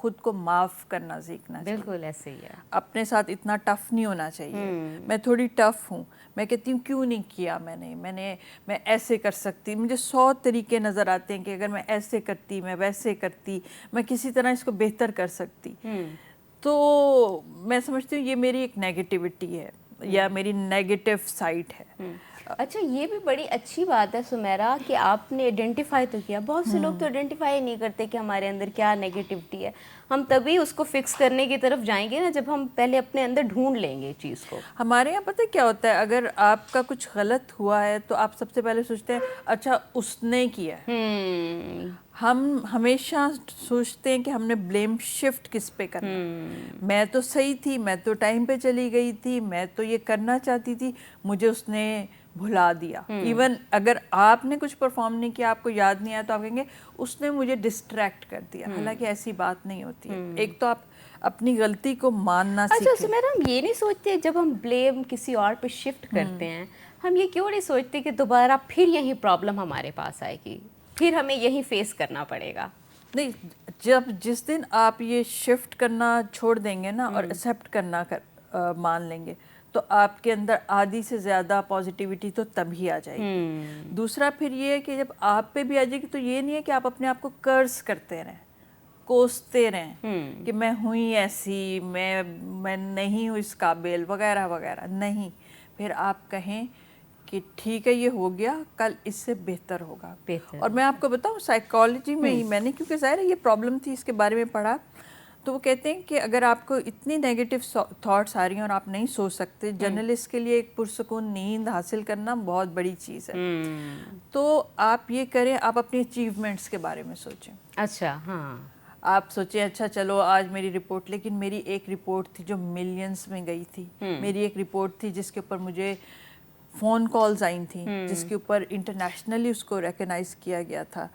خود کو معاف کرنا سیکھنا چاہیے. بالکل ایسے ہی ہے. اپنے ساتھ اتنا ٹف نہیں ہونا چاہیے. میں تھوڑی ٹف ہوں, میں کہتی ہوں کیوں نہیں کیا میں ایسے کر سکتی, مجھے 100 طریقے نظر آتے ہیں کہ اگر میں ایسے کرتی, میں ویسے کرتی, میں کسی طرح اس کو بہتر کر سکتی. تو میں سمجھتی ہوں یہ میری ایک نیگیٹیوٹی ہے یا میری نیگیٹو سائڈ ہے. اچھا, یہ بھی بڑی اچھی بات ہے سمیرا کہ آپ نے آئیڈینٹیفائی تو کیا. بہت سے لوگ تو آئیڈینٹیفائی نہیں کرتے کہ ہمارے اندر کیا نیگیٹیوٹی ہے. ہم تبھی اس کو فکس کرنے کی طرف جائیں گے نا جب ہم پہلے اپنے اندر ڈھونڈ لیں گے چیز کو. ہمارے یہاں پتہ کیا ہوتا ہے, اگر آپ کا کچھ غلط ہوا ہے تو آپ سب سے پہلے سوچتے ہیں اچھا اس نے کیا ہے. ہم ہمیشہ سوچتے ہیں کہ ہم نے بلیم شفٹ کس پہ کرنا. میں تو صحیح تھی, میں تو ٹائم پہ چلی گئی تھی, میں تو یہ کرنا چاہتی تھی, مجھے اس نے بھلا دیا. ایون اگر آپ نے کچھ پرفارم نہیں کیا, آپ کو یاد نہیں آیا, تو آپ کہیں گے اس نے مجھے ڈسٹریکٹ کر دیا. حالانکہ ایسی بات نہیں ہوتی ہے. ایک تو آپ اپنی غلطی کو ماننا سیکھیں. اچھا سمیرا, ہم یہ نہیں سوچتے جب ہم بلیم کسی اور پہ شفٹ کرتے ہیں, ہم یہ کیوں نہیں سوچتے کہ دوبارہ پھر یہی پرابلم ہمارے پاس آئے گی, پھر ہمیں یہی فیس کرنا پڑے گا. نہیں, جس دن آپ یہ شفٹ کرنا چھوڑ دیں گے نا اور ایکسیپٹ کرنا مان لیں گے, تو آپ کے اندر آدھی سے زیادہ پازیٹیوٹی تو تبھی آ جائے گی. دوسرا پھر یہ ہے کہ جب آپ پہ بھی آ جائے گی تو یہ نہیں ہے کہ آپ اپنے آپ کو کرس کرتے رہیں, کوستے رہیں کہ میں ہوں ہی ایسی, میں نہیں ہوں اس قابل وغیرہ وغیرہ. نہیں, پھر آپ کہیں کہ ٹھیک ہے یہ ہو گیا, کل اس سے بہتر ہوگا. اور میں آپ کو بتاؤں سائیکالوجی میں ہی میں نے, کیونکہ ظاہر ہے یہ پرابلم تھی, اس کے بارے میں پڑھا, تو وہ کہتے ہیں کہ اگر آپ کو اتنی نیگیٹو تھاٹس آ رہی ہیں اور آپ نہیں سوچ سکتے, جرنلسٹ کے لیے ایک پرسکون نیند حاصل کرنا بہت بڑی چیز ہے. تو آپ یہ کریں, آپ اپنی اچیومنٹس کے بارے میں سوچیں. اچھا, ہاں, آپ سوچیں اچھا چلو آج میری رپورٹ, لیکن میری ایک رپورٹ تھی جو ملینز میں گئی تھی. میری ایک رپورٹ تھی جس کے اوپر مجھے فون کالز آئی تھیں, جس کے اوپر انٹرنیشنلی اس کو ریکگنائز کیا گیا تھا.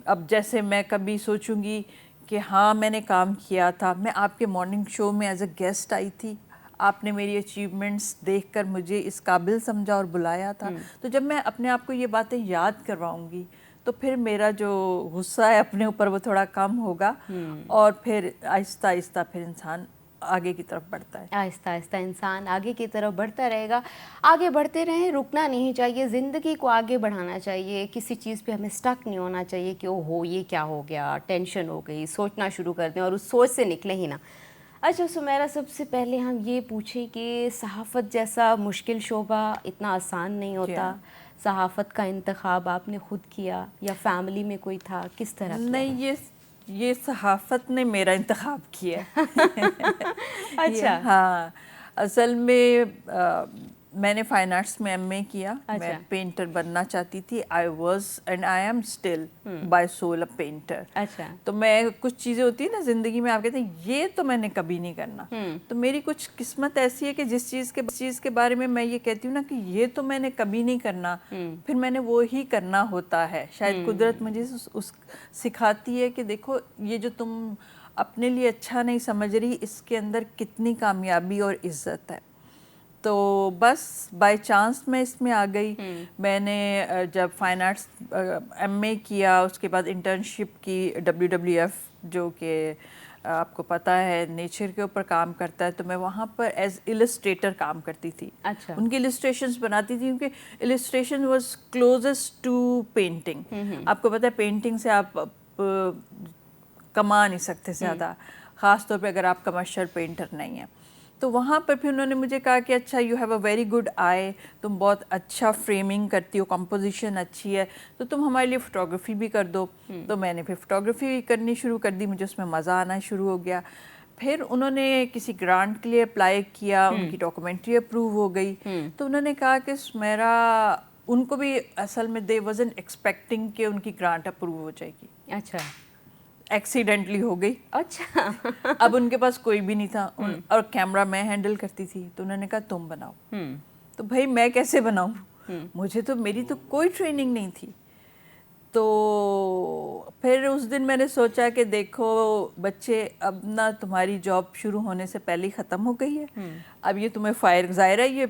اب جیسے میں کبھی سوچوں گی کہ ہاں میں نے کام کیا تھا, میں آپ کے مارننگ شو میں ایز اے گیسٹ آئی تھی, آپ نے میری اچیومنٹس دیکھ کر مجھے اس قابل سمجھا اور بلایا تھا. تو جب میں اپنے آپ کو یہ باتیں یاد کرواؤں گی تو پھر میرا جو غصہ ہے اپنے اوپر وہ تھوڑا کم ہوگا, اور پھر آہستہ آہستہ پھر انسان آگے کی طرف بڑھتا ہے. آہستہ آہستہ انسان آگے کی طرف بڑھتا رہے گا. آگے بڑھتے رہیں, رکنا نہیں چاہیے, زندگی کو آگے بڑھانا چاہیے. کسی چیز پہ ہمیں اسٹک نہیں ہونا چاہیے کہ او ہو یہ کیا ہو گیا, ٹینشن ہو گئی, سوچنا شروع کر دیں اور اس سوچ سے نکلے ہی نا. اچھا سمیرا, سب سے پہلے ہم یہ پوچھیں کہ صحافت جیسا مشکل شعبہ اتنا آسان نہیں ہوتا. صحافت کا انتخاب آپ نے خود کیا یا فیملی میں کوئی تھا, کس طرح کیا؟ نہیں, یہ صحافت نے میرا انتخاب کیا. اچھا, ہاں, اصل میں میں نے فائن آرٹس میں ایم اے کیا. میں پینٹر بننا چاہتی تھی. I was and I am still by civil a painter. اچھا, تو میں کچھ چیزیں ہوتی ہیں نا زندگی میں, آپ کہتے ہیں یہ تو میں نے کبھی نہیں کرنا. تو میری کچھ قسمت ایسی ہے کہ جس چیز کے بارے میں یہ کہتی ہوں نا کہ یہ تو میں نے کبھی نہیں کرنا, پھر میں نے وہی کرنا ہوتا ہے. شاید قدرت مجھے سکھاتی ہے کہ دیکھو یہ جو تم اپنے لیے اچھا نہیں سمجھ رہی, اس کے اندر کتنی کامیابی اور عزت ہے. تو بس بائی چانس میں اس میں آ گئی. میں نے جب فائن آرٹس ایم اے کیا, اس کے بعد انٹرنشپ کی WWF, جو کہ آپ کو پتہ ہے نیچر کے اوپر کام کرتا ہے, تو میں وہاں پر ایز السٹریٹر کام کرتی تھی. اچھا, ان کی السٹریشنز بناتی تھی, کیونکہ illustration was closest to painting. آپ کو پتہ ہے پینٹنگ سے آپ کما نہیں سکتے زیادہ, خاص طور پہ اگر آپ کمرشل پینٹر نہیں ہیں. تو وہاں پہ پھر انہوں نے مجھے کہا کہ اچھا you have a very good I, تم بہت اچھا فریمنگ کرتی ہو, کمپوزیشن اچھی ہے, تو تم ہمارے لیے فوٹوگرافی بھی کر دو. تو میں نے پھر فوٹوگرافی کرنی شروع کر دی, مجھے اس میں مزہ آنا شروع ہو گیا. پھر انہوں نے کسی گرانٹ کے لیے اپلائی کیا, ان کی ڈاکومنٹری اپروو ہو گئی. تو انہوں نے کہا کہ میرا, ان کو بھی اصل میں دے وازنٹ ایکسپیکٹنگ کہ ان کی گرانٹ اپروو ہو جائے گی. اچھا, ایکسیڈنٹلی ہو گئی. اچھا, اب ان کے پاس کوئی بھی نہیں تھا, اور کیمرہ میں ہینڈل کرتی تھی. تو انہوں نے کہا تم بناؤ. تو بھائی میں کیسے بناؤں, مجھے تو میری تو کوئی ٹریننگ نہیں تھی. تو پھر اس دن میں نے سوچا کہ دیکھو بچے, اب نہ تمہاری جاب شروع ہونے سے پہلے ہی ختم ہو گئی ہے. اب یہ تمہیں ظاہر ہے یہ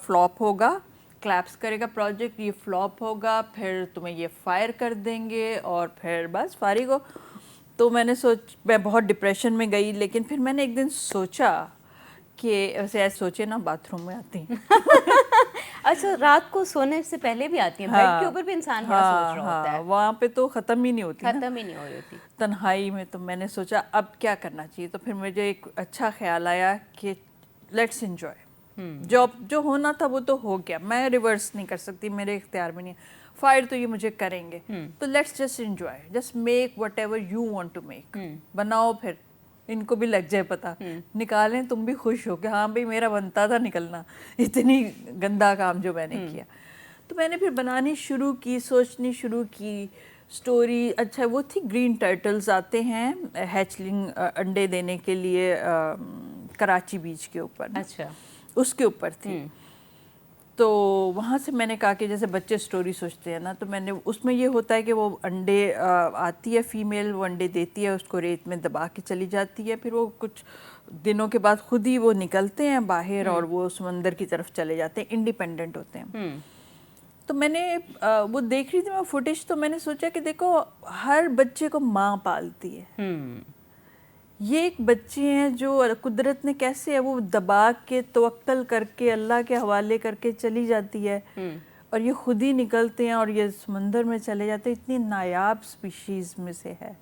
فلاپ ہوگا, کلیپس کرے گا پروجیکٹ, یہ فلاپ ہوگا, پھر تمہیں یہ فائر کر دیں گے, اور پھر بس فارغ ہو. تو میں بہت ڈپریشن میں گئی، لیکن پھر میں نے ایک دن سوچا کہ ویسے ایسے سوچے نا باتھ روم میں آتی ہیں اچھا، رات کو سونے سے پہلے بھی آتی ہیں؟ بیڈ کے اوپر بھی انسان بڑا سوچ رہا ہوتا ہے، وہاں پہ تو ختم ہی نہیں ہوتی، ختم ہی نہیں ہو رہی ہوتی تنہائی میں. تو میں نے سوچا اب کیا کرنا چاہیے. تو پھر مجھے ایک اچھا خیال آیا کہ لیٹس انجوائے. جو ہونا تھا وہ تو ہو گیا، میں ریورس نہیں کر سکتی، میرے اختیار میں نہیں. فائر تو یہ مجھے کریں گے، تو let's just enjoy, just make whatever you want to make. بناؤ، پھر ان کو بھی لگ جائے پتا، نکالیں تم بھی خوش ہو کہ ہاں بھئی میرا بنتا تھا نکلنا، اتنی گندا کام جو میں نے کیا. تو میں نے پھر بنانی شروع کی، سوچنی شروع کی سٹوری. اچھا وہ تھی گرین ٹرٹلز آتے ہیں ہیچلنگ انڈے دینے کے لیے کراچی بیچ کے اوپر. اچھا، اس کے اوپر تھی. تو وہاں سے میں نے کہا کہ جیسے بچے سٹوری سوچتے ہیں نا، تو میں نے اس میں یہ ہوتا ہے کہ وہ انڈے آتی ہے فیمیل، وہ انڈے دیتی ہے، اس کو ریت میں دبا کے چلی جاتی ہے، پھر وہ کچھ دنوں کے بعد خود ہی وہ نکلتے ہیں باہر اور وہ سمندر کی طرف چلے جاتے ہیں، انڈیپینڈنٹ ہوتے ہیں. تو میں نے وہ دیکھ رہی تھی میں فوٹیج، تو میں نے سوچا کہ دیکھو ہر بچے کو ماں پالتی ہے. یہ ایک بچے ہیں جو قدرت نے کیسے ہے وہ دبا کے توکل کر کے اللہ کے حوالے کر کے چلی جاتی ہے، اور یہ خود ہی نکلتے ہیں اور یہ سمندر میں چلے جاتے ہیں. اتنی نایاب سپیشیز میں سے ہے.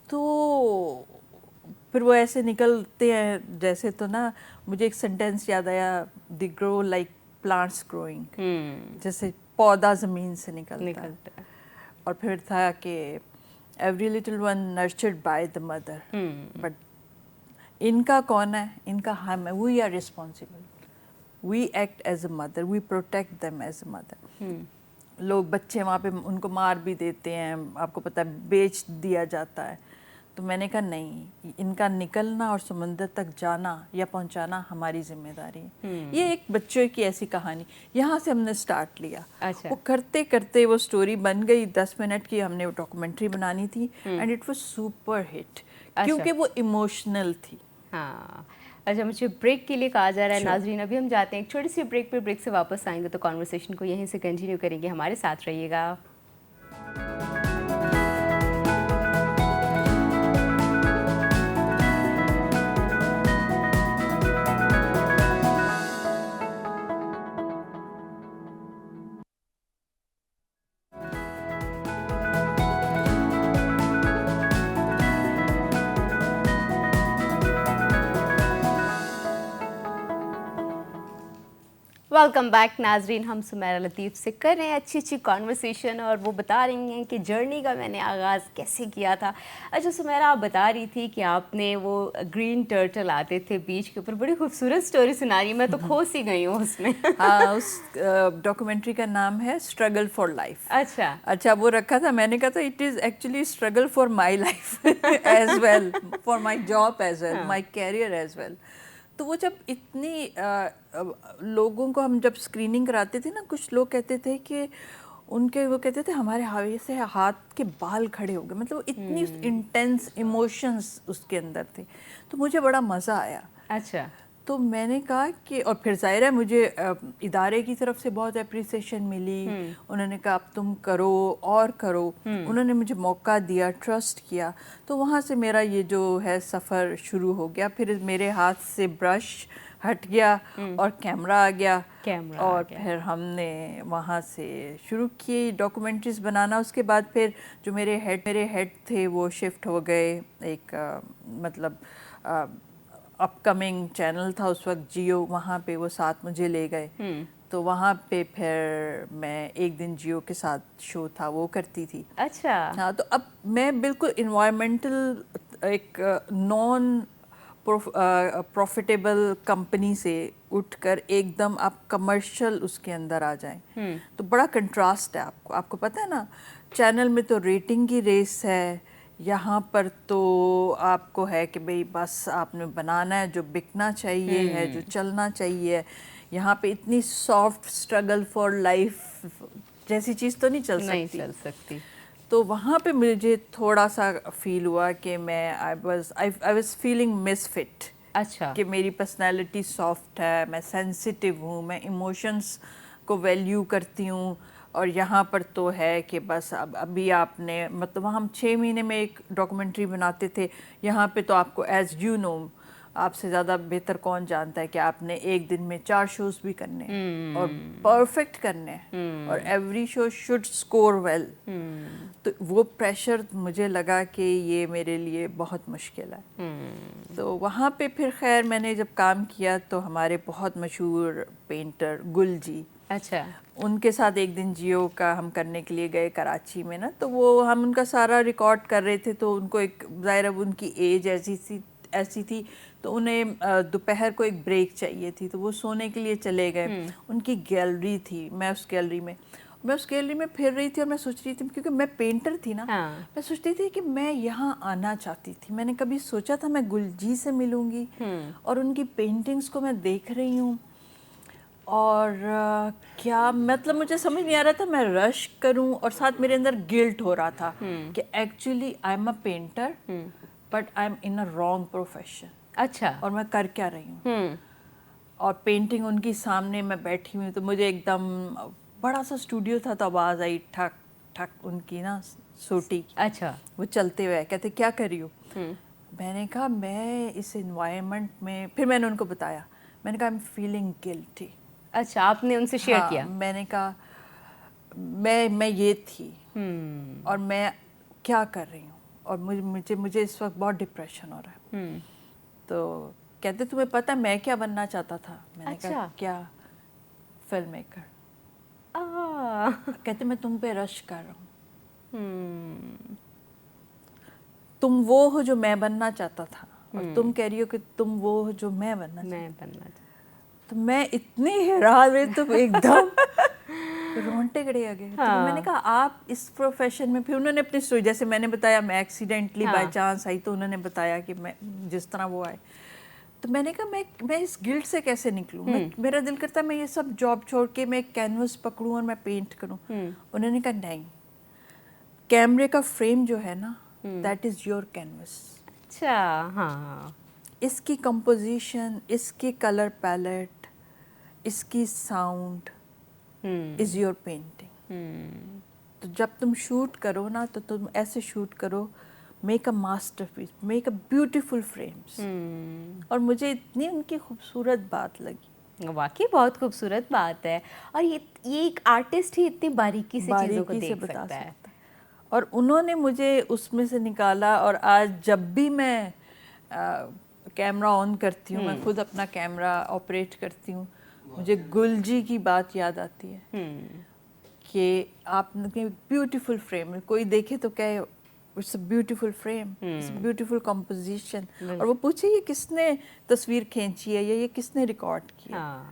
تو پھر وہ ایسے نکلتے ہیں جیسے، تو نا مجھے ایک سینٹینس یاد آیا، دی گرو لائک پلانٹس گروئنگ، جیسے پودا زمین سے نکلتا ہے. اور پھر تھا کہ every little one nurtured by the mother, but ان کا کون ہے؟ ان کا ہم ہے. We are responsible, we act as a mother, we protect them as a mother. لوگ بچے وہاں پہ ان کو مار بھی دیتے ہیں، آپ کو پتہ ہے بیچ دیا جاتا ہے. تو میں نے کہا نہیں، ان کا نکلنا اور سمندر تک جانا یا پہنچانا ہماری ذمہ داری ہے. یہ ایک بچوں کی ایسی کہانی، یہاں سے ہم نے سٹارٹ لیا. وہ کرتے کرتے وہ سٹوری بن گئی. 10 منٹ کی ہم نے وہ ڈاکومنٹری بنانی تھی، and it was super hit کیونکہ وہ ایموشنل تھی. ہاں. اچھا، مجھے بریک کے لیے کہا جا رہا ہے. ناظرین ابھی ہم جاتے ہیں ایک چھوٹی سی بریک پہ، بریک سے واپس آئیں گے تو کانورسیشن کو یہیں سے کنٹینیو کریں گے. ہمارے ساتھ رہیے گا. ویلکم بیک ناظرین. ہم سمیرہ لطیف سے کر رہے ہیں اچھی اچھی کانورسیشن، اور وہ بتا رہی ہیں کہ جرنی کا میں نے آغاز کیسے کیا تھا. اچھا سمیرہ، آپ بتا رہی تھی کہ آپ نے وہ گرین ٹرٹل آتے تھے بیچ کے اوپر، بڑی خوبصورت سٹوری سنا رہی ہے، میں تو کھوس ہی گئی ہوں اس میں. ہاں، اس ڈاکومنٹری کا نام ہے اسٹرگل فار لائف. اچھا وہ رکھا تھا میں نے کہا تھا it is actually struggle for my life as well, for my job as well, my career as well. تو وہ جب اتنی لوگوں کو ہم جب اسکریننگ کراتے تھے نا، کچھ لوگ کہتے تھے کہ ان کے وہ کہتے تھے ہمارے حوالے سے ہاتھ کے بال کھڑے ہو گئے، مطلب اتنی انٹینس ایموشنز اس کے اندر تھے. تو مجھے بڑا مزہ آیا. اچھا. تو میں نے کہا کہ، اور پھر ظاہر ہے مجھے ادارے کی طرف سے بہت اپریسیشن ملی. انہوں نے کہا اب تم کرو اور کرو. انہوں نے مجھے موقع دیا، ٹرسٹ کیا. تو وہاں سے میرا یہ جو ہے سفر شروع ہو گیا. پھر میرے ہاتھ سے برش ہٹ گیا اور کیمرہ آ گیا، اور پھر ہم نے وہاں سے شروع کی ڈاکومنٹریز بنانا. اس کے بعد پھر جو میرے ہیڈ تھے وہ شفٹ ہو گئے ایک مطلب اپ کمنگ چینل تھا اس وقت جیو، وہاں پہ وہ ساتھ مجھے لے گئے. تو وہاں پہ پھر میں ایک دن جیو کے ساتھ شو تھا وہ کرتی تھی. اچھا. ہاں، تو اب میں بالکل انوائرمنٹل ایک نان پروفیٹیبل کمپنی سے اٹھ کر ایک دم آپ کمرشل اس کے اندر آ جائیں. تو بڑا کنٹراسٹ ہے. آپ کو پتہ ہے نا، چینل میں تو ریٹنگ کی ریس ہے، یہاں پر تو آپ کو ہے کہ بھئی بس آپ نے بنانا ہے جو بکنا چاہیے ہے، جو چلنا چاہیے. یہاں پہ اتنی سافٹ اسٹرگل فار لائف جیسی چیز تو نہیں چل سکتی. تو وہاں پہ مجھے تھوڑا سا فیل ہوا کہ میں I was feeling misfit. اچھا. کہ میری پرسنالٹی سافٹ ہے، میں سینسیٹیو ہوں، میں ایموشنس کو ویلیو کرتی ہوں. اور یہاں پر تو ہے کہ بس ابھی آپ نے مطلب ہم 6 مہینے میں ایک ڈاکومنٹری بناتے تھے، یہاں پہ تو آپ کو ایز یو نو، آپ سے زیادہ بہتر کون جانتا ہے کہ آپ نے ایک دن میں 4 شوز بھی کرنے ہیں اور پرفیکٹ کرنے ہیں اور every show should score well. تو وہ پریشر مجھے لگا کہ یہ میرے لیے بہت مشکل ہے. تو وہاں پہ پھر خیر میں نے جب کام کیا تو ہمارے بہت مشہور پینٹر گل جی، اچھا، ان کے ساتھ ایک دن جیو کا ہم کرنے کے لیے گئے کراچی میں نا، تو وہ ہم ان کا سارا ریکارڈ کر رہے تھے. تو ان کو ایک ظاہر اب ان کی ایج ایسی تھی تو انہیں دوپہر کو ایک بریک چاہیے تھی، تو وہ سونے کے لیے چلے گئے. ان کی گیلری تھی، میں اس گیلری میں پھر رہی تھی اور میں سوچ رہی تھی کیونکہ میں پینٹر تھی نا، میں سوچتی تھی کہ میں یہاں آنا چاہتی تھی. میں نے کبھی سوچا تھا میں گل جی سے ملوں گی اور ان کی پینٹنگز کو میں دیکھ رہی ہوں اور کیا مطلب مجھے سمجھ نہیں آ رہا تھا میں رش کروں، اور ساتھ میرے اندر گلٹ ہو رہا تھا کہ actually I am a painter but I am in a wrong profession. اچھا، اور میں کر کیا رہی ہوں. اور پینٹنگ ان کی سامنے میں بیٹھی ہوئی تو مجھے ایک دم بڑا سا اسٹوڈیو تھا تو آواز آئی ٹھک ٹھک ان کی نا سوٹی کی. اچھا، وہ چلتے ہوئے کہتے کیا کر رہی ہو. میں نے کہا میں اس انوائرمنٹ میں، پھر میں نے ان کو بتایا، میں نے کہا آئی ایم فیلنگ گلٹی. اچھا، آپ نے ان سے شیئر کیا؟ میں نے کہا میں یہ تھی اور میں کیا کر رہی ہوں اور مجھے اس وقت بہت ڈپریشن ہو رہا ہے. تو کہتے تمہیں پتہ میں کیا بننا چاہتا تھا. میں نے کہا کیا؟ Film maker. کہتے میں تم پہ رش کر رہا ہوں. تم وہ ہو جو میں بننا چاہتا تھا اور تم کہہ رہی ہو کہ تم وہ ہو جو میں بننا چاہتا. تو میں اتنی حیران ہوئی تو ایک دم رونٹے کھڑے آ گئے. تو میں نے کہا آپ اس پروفیشن میں، پھر انہوں نے اپنی اسٹوری جیسے میں نے بتایا میں ایکسیڈنٹلی بائی چانس آئی، تو انہوں نے بتایا کہ میں جس طرح وہ آئے. تو میں نے کہا میں اس گلٹ سے کیسے نکلوں. میرا دل کرتا ہے میں یہ سب جاب چھوڑ کے میں ایک کینوس پکڑوں اور میں پینٹ کروں. انہوں نے کہا نہیں، کیمرے کا فریم جو ہے نا دیٹ از یور کینوس. اچھا، ہاں، اس کی کمپوزیشن، اس کی کلر پیلیٹ، اس کی ساؤنڈ از یور پینٹنگ. تو جب تم شوٹ کرو نا تو تم ایسے شوٹ کرو، make a masterpiece, make a beautiful frames. اور مجھے اتنی ان کی خوبصورت بات لگی. واقعی بہت خوبصورت بات ہے. اور یہ ایک آرٹسٹ ہی اتنی باریکی سے چیزوں کو دیکھ سکتا ہے. اور انہوں نے مجھے اس میں سے نکالا. اور آج جب بھی میں کیمرہ آن کرتی ہوں، میں خود اپنا کیمرہ آپریٹ کرتی ہوں، مجھے گل جی کی بات یاد آتی ہے کہ آپ نے بیوٹیفل فریم، کوئی دیکھے تو کہے it's a beautiful frame, it's a beautiful composition. اور وہ پوچھے یہ کس نے تصویر کھینچی ہے یا یہ کس نے ریکارڈ کیا.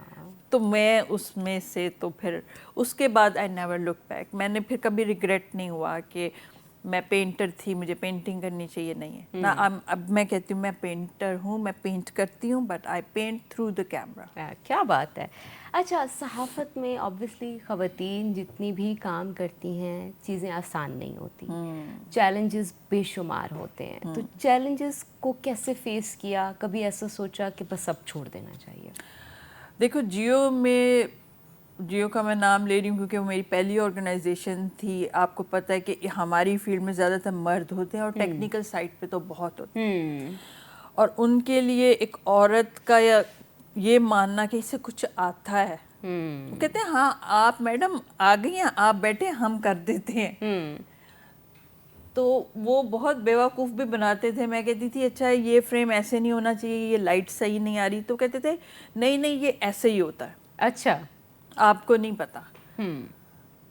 تو میں اس میں سے تو پھر اس کے بعد آئی نیور لک بیک. میں نے پھر کبھی ریگریٹ نہیں ہوا کہ میں پینٹر تھی، مجھے پینٹنگ کرنی چاہیے، نہیں ہے نا. اب میں کہتی ہوں میں پینٹر ہوں، میں پینٹ کرتی ہوں but I paint through the camera. کیا بات ہے. اچھا، صحافت میں آبویسلی خواتین جتنی بھی کام کرتی ہیں چیزیں آسان نہیں ہوتی، چیلنجز بے شمار ہوتے ہیں. تو چیلنجز کو کیسے فیس کیا؟ کبھی ایسا سوچا کہ بس اب چھوڑ دینا چاہیے؟ دیکھو جیو کا میں نام لے رہی ہوں کیونکہ وہ میری پہلی آرگنائزیشن تھی. آپ کو پتہ ہے کہ ہماری فیلڈ میں زیادہ تر مرد ہوتے ہیں اور ٹیکنیکل سائٹ پہ تو بہت ہوتے ہیں. اور ان کے لیے ایک عورت کا یہ ماننا کہ اسے کچھ آتا ہے، وہ کہتے ہیں ہاں آپ میڈم آ گئی ہیں، آپ بیٹھے ہم کر دیتے ہیں. تو وہ بہت بیوقوف بھی بناتے تھے. میں کہتی تھی اچھا یہ فریم ایسے نہیں ہونا چاہیے، یہ لائٹ صحیح نہیں آ رہی. تو کہتے تھے نہیں یہ ایسے ہی ہوتا ہے. اچھا، آپ کو نہیں پتا.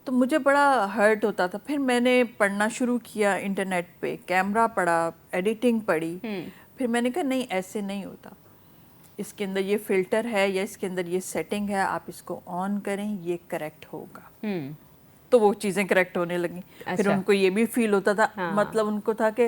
تو مجھے بڑا ہرٹ ہوتا تھا. پھر میں نے پڑھنا شروع کیا انٹرنیٹ پہ، کیمرہ پڑھا، ایڈیٹنگ پڑھی. پھر میں نے کہا نہیں ایسے نہیں ہوتا، اس کے اندر یہ فلٹر ہے یا اس کے اندر یہ سیٹنگ ہے، آپ اس کو آن کریں یہ کریکٹ ہوگا. تو وہ چیزیں کریکٹ ہونے لگیں. پھر ان کو یہ بھی فیل ہوتا تھا، مطلب ان کو تھا کہ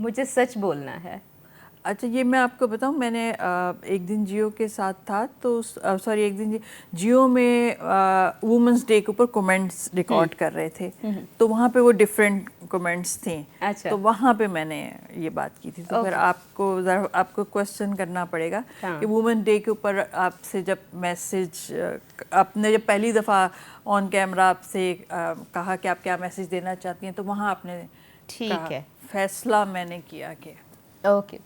مجھے سچ بولنا ہے. اچھا یہ میں آپ کو بتاؤں, میں نے ایک دن جیو کے ساتھ تھا تو سوری ایک دن جیو میں وومنس ڈے کے اوپر کومنٹس ریکارڈ کر رہے تھے, تو وہاں پہ وہ ڈفرینٹ کومنٹس تھیں, تو وہاں پہ میں نے یہ بات کی تھی. تو پھر آپ کو کوشچن کرنا پڑے گا کہ وومن ڈے کے اوپر آپ سے جب میسج, آپ نے جب پہلی دفعہ آن کیمرہ آپ سے کہا کہ آپ کیا میسج دینا چاہتی ہیں, تو وہاں آپ نے ٹھیک ہے فیصلہ میں نے کیا کہ اوکے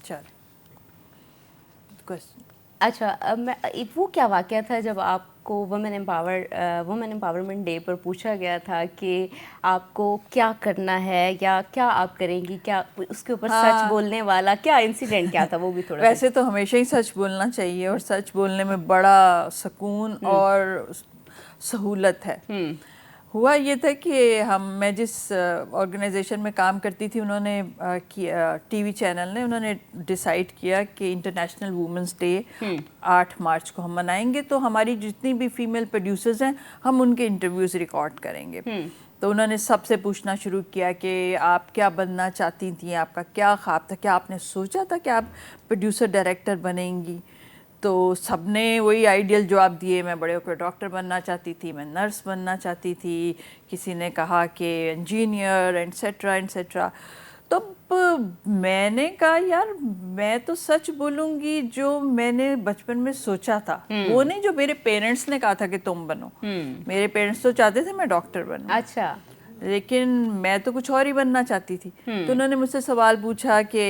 چل. اچھا, وہ کیا واقعہ تھا جب آپ کو وومن امپاورمنٹ ڈے پر پوچھا گیا تھا کہ آپ کو کیا کرنا ہے یا کیا آپ کریں گی, کیا اس کے اوپر سچ بولنے والا کیا انسیڈنٹ کیا تھا, وہ بھی تھوڑا. ویسے تو ہمیشہ ہی سچ بولنا چاہیے, اور سچ بولنے میں بڑا سکون اور سہولت ہے. ہوا یہ تھا کہ میں جس آرگنائزیشن میں کام کرتی تھی, انہوں نے ٹی وی چینل نے انہوں نے ڈیسائیڈ کیا کہ انٹرنیشنل وومنس ڈے 8 مارچ کو ہم منائیں گے, تو ہماری جتنی بھی فیمیل پروڈیوسرز ہیں ہم ان کے انٹرویوز ریکارڈ کریں گے. تو انہوں نے سب سے پوچھنا شروع کیا کہ آپ کیا بننا چاہتی تھیں, آپ کا کیا خواب تھا, کیا آپ نے سوچا تھا کہ آپ پروڈیوسر ڈائریکٹر بنیں گی. تو سب نے وہی آئیڈیل جواب دیے, میں بڑے ہو کے ڈاکٹر بننا چاہتی تھی, میں نرس بننا چاہتی تھی, کسی نے کہا کہ انجینئر ایٹسیٹرا ایٹسیٹرا. تو میں نے کہا یار میں تو سچ بولوں گی جو میں نے بچپن میں سوچا تھا, وہ نہیں جو میرے پیرنٹس نے کہا تھا کہ تم بنو. میرے پیرنٹس تو چاہتے تھے میں ڈاکٹر بنوں, اچھا, لیکن میں تو کچھ اور ہی بننا چاہتی تھی. تو انہوں نے مجھ سے سوال پوچھا کہ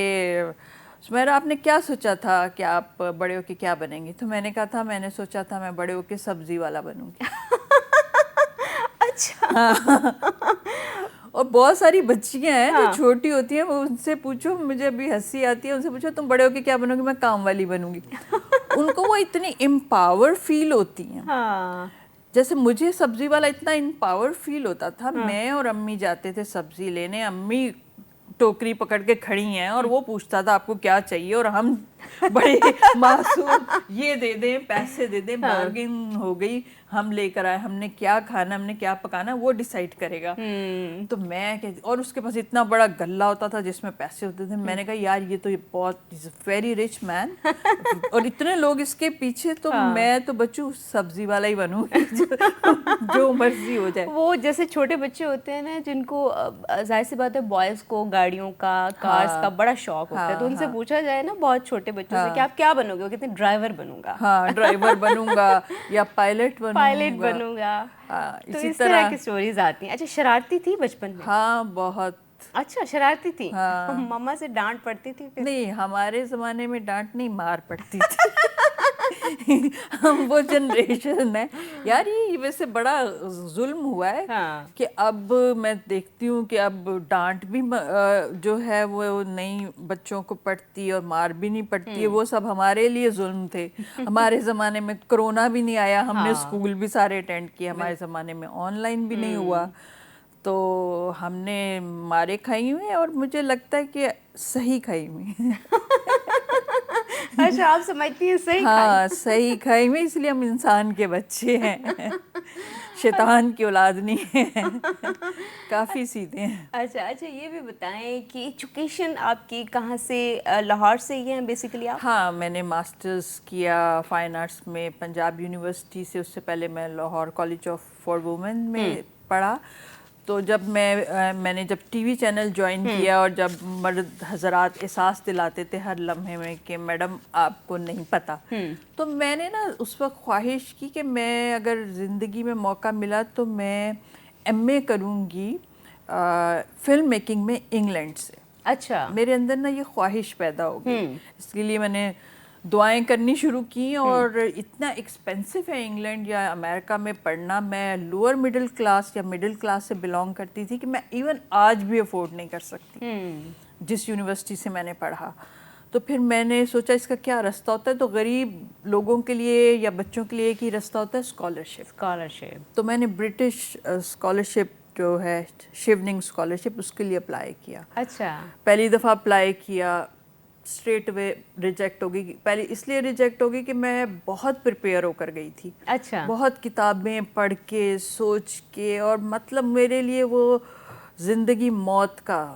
سمیرا آپ نے کیا سوچا تھا کہ آپ بڑے ہو کے کیا بنیں گی. تو میں نے کہا تھا میں نے سوچا تھا میں بڑے ہو کے سبزی والا بنوں گی. اچھا. اور بہت ساری بچیاں ہیں جو چھوٹی ہوتی ہیں, وہ ان سے پوچھو, مجھے ابھی ہنسی آتی ہے, ان سے پوچھو تم بڑے ہو کے کیا بنو گی, میں کام والی بنوں گی. ان کو وہ اتنی امپاور فیل ہوتی ہیں. جیسے مجھے سبزی والا اتنا امپاور فیل ہوتا تھا, میں اور امی جاتے تھے سبزی لینے, امی ٹوکری پکڑ کے کھڑی ہیں اور وہ پوچھتا تھا آپ کو کیا چاہیے, اور ہم بڑے معصوم یہ دے دیں پیسے دے دیں, بارگن ہو گئی, ہم لے کر آئے, ہم نے کیا کھانا, ہم نے کیا پکانا, وہ ڈیسائیڈ کرے گا. تو میں اور اس کے پاس اتنا بڑا گلہ ہوتا تھا جس میں پیسے ہوتے تھے. میں نے کہا یار یہ تو بہت ویری رچ مین, اور اتنے لوگ اس کے پیچھے, تو میں تو بچوں سبزی والا ہی بنوں جو مرضی ہو جائے. وہ جیسے چھوٹے بچے ہوتے ہیں نا جن کو ظاہر سی بات ہے بوائز کو گاڑیوں کا کارز کا بڑا شوق ہوتا ہے, تو ان سے پوچھا جائے نا بہت چھوٹے بچوں سے کہ آپ کیا بنو گے, وہ کہتے ہیں ڈرائیور بنوں گا. ہاں ڈرائیور بنوں گا یا پائلٹ بنوں گا. تو اس طرح کی سٹوریز آتی ہیں. اچھا شرارتی تھی بچپن میں؟ ہاں بہت. اچھا شرارتی تھی, مما سے ڈانٹ پڑتی تھی پھر؟ نہیں ہمارے زمانے میں ڈانٹ نہیں, مار پڑتی تھی. ہم وہ جنریشن ہے یار, یہ ویسے بڑا ظلم ہوا ہے کہ اب میں دیکھتی ہوں کہ اب ڈانٹ بھی جو ہے وہ نہیں بچوں کو پڑتی اور مار بھی نہیں پڑتی ہے. وہ سب ہمارے لیے ظلم تھے. ہمارے زمانے میں کرونا بھی نہیں آیا, ہم نے اسکول بھی سارے اٹینڈ کیے. ہمارے زمانے میں آن لائن بھی نہیں ہوا, تو ہم نے مارے کھائی ہوئی ہیں, اور مجھے لگتا ہے کہ صحیح کھائی ہوئی. اچھا آپ سمجھتی ہیں صحیح کھائی؟ ہاں صحیح کھائی ہوئی, اس لیے ہم انسان کے بچے ہیں, شیطان کی اولاد نہیں ہے, کافی سیدھے ہیں. اچھا یہ بھی بتائیں کہ ایجوکیشن آپ کی کہاں سے, لاہور سے ہی ہیں بیسیکلی آپ؟ ہاں میں نے ماسٹرز کیا فائن آرٹس میں پنجاب یونیورسٹی سے, اس سے پہلے میں Lahore college of for women میں پڑھا. تو جب میں نے جب ٹی وی چینل جوائن کیا, اور جب مرد حضرات احساس دلاتے تھے ہر لمحے میں کہ میڈم آپ کو نہیں پتہ, تو میں نے نا اس وقت خواہش کی کہ میں اگر زندگی میں موقع ملا تو میں ایم اے کروں گی فلم میکنگ میں انگلینڈ سے. اچھا میرے اندر نا یہ خواہش پیدا ہو گئی, اس کے لیے میں نے دعائیں کرنی شروع کی. اور اتنا ایکسپینسو ہے انگلینڈ یا امریکہ میں پڑھنا, میں لوور مڈل کلاس یا مڈل کلاس سے بلانگ کرتی تھی کہ میں ایون آج بھی افورڈ نہیں کر سکتی جس یونیورسٹی سے میں نے پڑھا. تو پھر میں نے سوچا اس کا کیا رستہ ہوتا ہے, تو غریب لوگوں کے لیے یا بچوں کے لیے ایک ہی رستہ ہوتا ہے اسکالرشپ. تو میں نے برٹش اسکالرشپ جو ہے شیوننگ اسکالرشپ, اس کے لیے اپلائی کیا. اچھا پہلی دفعہ اپلائی کیا, اسٹریٹ اوے ریجیکٹ ہو گئی. پہلے اس لیے ریجیکٹ ہو گئی کہ میں بہت پریپیئر ہو کر گئی تھی. اچھا بہت کتابیں پڑھ کے سوچ کے, اور مطلب میرے لیے وہ زندگی موت کا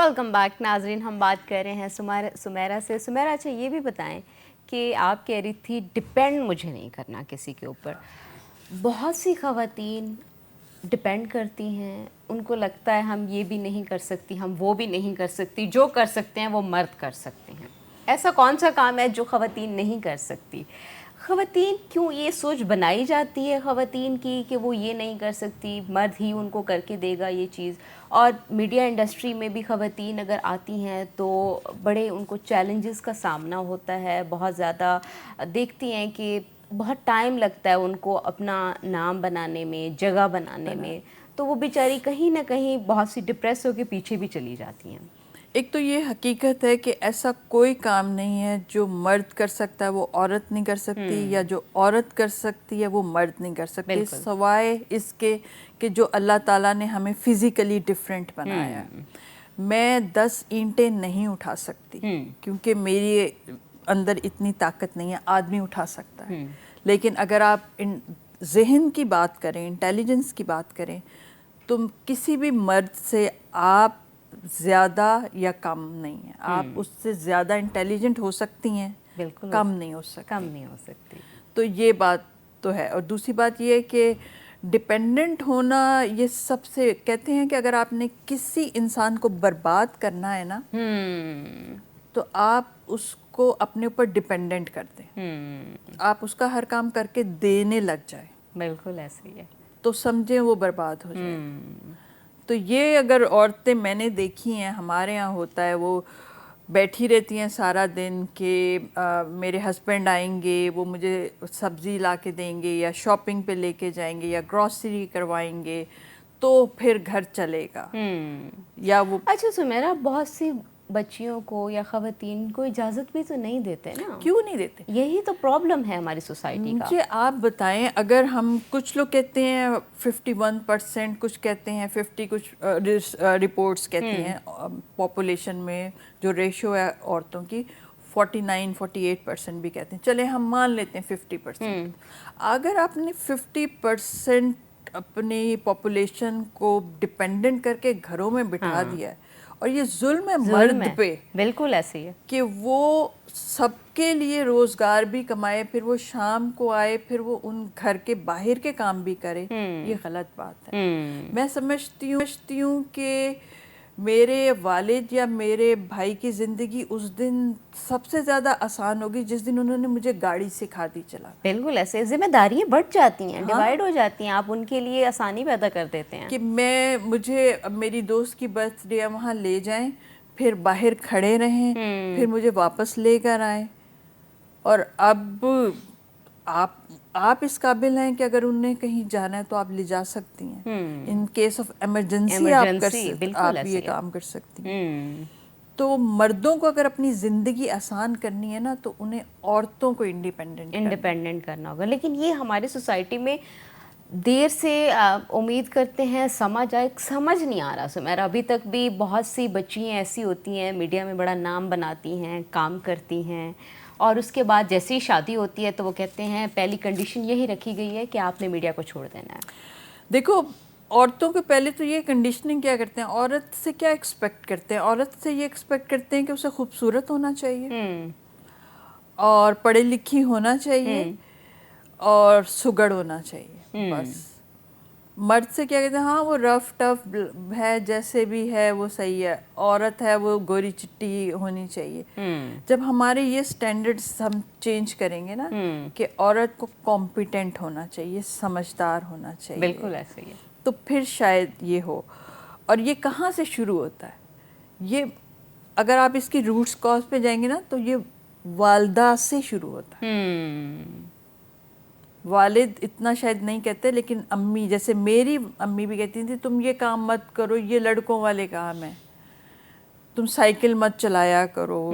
ویلکم بیک ناظرین. ہم بات کر رہے ہیں سمیرہ سے. سمیرہ اچھا یہ بھی بتائیں کہ آپ کہہ رہی تھی ڈپینڈ مجھے نہیں کرنا کسی کے اوپر. بہت سی خواتین ڈپینڈ کرتی ہیں, ان کو لگتا ہے ہم یہ بھی نہیں کر سکتی, ہم وہ بھی نہیں کر سکتی, جو کر سکتے ہیں وہ مرد کر سکتے ہیں. ایسا کون سا کام ہے جو خواتین نہیں کر سکتی؟ خواتین کیوں یہ سوچ بنائی جاتی ہے خواتین کی کہ وہ یہ نہیں کر سکتی, مرد ہی ان کو کر کے دے گا یہ چیز؟ اور میڈیا انڈسٹری میں بھی خواتین اگر آتی ہیں تو بڑے ان کو چیلنجز کا سامنا ہوتا ہے, بہت زیادہ دیکھتی ہیں کہ بہت ٹائم لگتا ہے ان کو اپنا نام بنانے میں, جگہ بنانے میں, تو وہ بیچاری کہیں نہ کہیں بہت سی ڈپریس ہو کے پیچھے بھی چلی جاتی ہیں. ایک تو یہ حقیقت ہے کہ ایسا کوئی کام نہیں ہے جو مرد کر سکتا ہے وہ عورت نہیں کر سکتی, یا جو عورت کر سکتی ہے وہ مرد نہیں کر سکتی, سوائے اس کے کہ جو اللہ تعالیٰ نے ہمیں فزیکلی ڈفرینٹ بنایا ہے. میں 10 اینٹیں نہیں اٹھا سکتی کیونکہ میری اندر اتنی طاقت نہیں ہے. آدمی اٹھا سکتا ہے, لیکن اگر آپ ذہن کی بات کریں, انٹیلیجنس کی بات کریں, تم کسی بھی مرد سے آپ زیادہ یا کم نہیں ہیں. آپ اس سے زیادہ انٹیلیجنٹ ہو سکتی ہیں, بالکل کم نہیں ہو سکتی. کم نہیں ہو سکتی. تو یہ بات تو ہے. اور دوسری بات یہ ہے کہ ڈپینڈنٹ ہونا, یہ سب سے کہتے ہیں کہ اگر آپ نے کسی انسان کو برباد کرنا ہے نا تو آپ اس کو اپنے اوپر ڈپینڈنٹ کر دیں, آپ اس کا ہر کام کر کے دینے لگ جائیں. بالکل ایسے ہی ہے. تو سمجھیں وہ برباد ہو جائے. تو یہ اگر عورتیں میں نے دیکھی ہیں, ہمارے ہاں ہوتا ہے, وہ بیٹھی رہتی ہیں سارا دن کہ میرے ہسبینڈ آئیں گے, وہ مجھے سبزی لا کے دیں گے, یا شاپنگ پہ لے کے جائیں گے, یا گروسری کروائیں گے, تو پھر گھر چلے گا. یا وہ اچھا سمیرہ, بہت سی بچیوں کو یا خواتین کو اجازت بھی تو نہیں دیتے نا. کیوں نہیں دیتے؟ یہی تو پرابلم ہے ہماری سوسائٹی کا. مجھے آپ بتائیں, اگر ہم کچھ لوگ کہتے ہیں 51%, کچھ کہتے ہیں 50, کچھ رپورٹس کہتی ہیں پاپولیشن میں جو ریشو ہے عورتوں کی 49-48% بھی کہتے ہیں. چلے ہم مان لیتے ہیں 50%. اگر آپ نے 50% اپنی پاپولیشن کو ڈپینڈنٹ کر کے گھروں میں بٹھا دیا ہے, اور یہ ظلم ہے مرد پہ. بالکل ایسے ہی ہے کہ وہ سب کے لیے روزگار بھی کمائے, پھر وہ شام کو آئے, پھر وہ ان گھر کے باہر کے کام بھی کرے. یہ غلط بات ہے. میں سمجھتی ہوں کہ میرے والد یا میرے بھائی کی زندگی اس دن سب سے زیادہ آسان ہوگی جس دن انہوں نے مجھے گاڑی سکھا دی چلا. بالکل ایسے ذمہ داریاں بڑھ جاتی ہیں, ڈیوائڈ ہو جاتی ہیں, آپ ان کے لیے آسانی پیدا کر دیتے ہیں. کہ مجھے میری دوست کی برتھ ڈے وہاں لے جائیں, پھر باہر کھڑے رہیں, پھر مجھے واپس لے کر آئیں. اور اب آپ اس قابل ہیں کہ اگر انہیں کہیں جانا ہے تو آپ لے جا سکتی ہیں. ان کیس آف ایمرجنسی آپ بھی یہ کام کر سکتی ہیں. تو مردوں کو اگر اپنی زندگی آسان کرنی ہے نا تو انہیں عورتوں کو انڈیپینڈنٹ کرنا ہوگا. لیکن یہ ہماری سوسائٹی میں دیر سے امید کرتے ہیں سمجھ آئے, سمجھ نہیں آ رہا سمیرہ. ابھی تک بھی بہت سی بچیاں ایسی ہوتی ہیں میڈیا میں بڑا نام بناتی ہیں, کام کرتی ہیں, اور اس کے بعد جیسے ہی شادی ہوتی ہے تو وہ کہتے ہیں پہلی کنڈیشن یہی رکھی گئی ہے کہ آپ نے میڈیا کو چھوڑ دینا ہے. دیکھو عورتوں کو پہلے تو یہ کنڈیشننگ کیا کرتے ہیں, عورت سے کیا ایکسپیکٹ کرتے ہیں؟ عورت سے یہ ایکسپیکٹ کرتے ہیں کہ اسے خوبصورت ہونا چاہیے, اور پڑھی لکھی ہونا چاہیے, اور سگڑ ہونا چاہیے. بس مرد سے کیا کہتے ہیں, ہاں وہ رف ٹف ہے, جیسے بھی ہے وہ صحیح ہے. عورت ہے وہ گوری چٹی ہونی چاہیے. جب ہمارے یہ سٹینڈرڈز ہم چینج کریں گے نا کہ عورت کو کمپیٹنٹ ہونا چاہیے, سمجھدار ہونا چاہیے, بالکل ایسے ہی ہے, تو پھر شاید یہ ہو. اور یہ کہاں سے شروع ہوتا ہے؟ یہ اگر آپ اس کی روٹس کاز پہ جائیں گے نا تو یہ والدہ سے شروع ہوتا ہے. والد اتنا شاید نہیں کہتے, لیکن امی, جیسے میری امی بھی کہتی تھی تم یہ کام مت کرو, یہ لڑکوں والے کام ہیں, تم سائیکل مت چلایا کرو.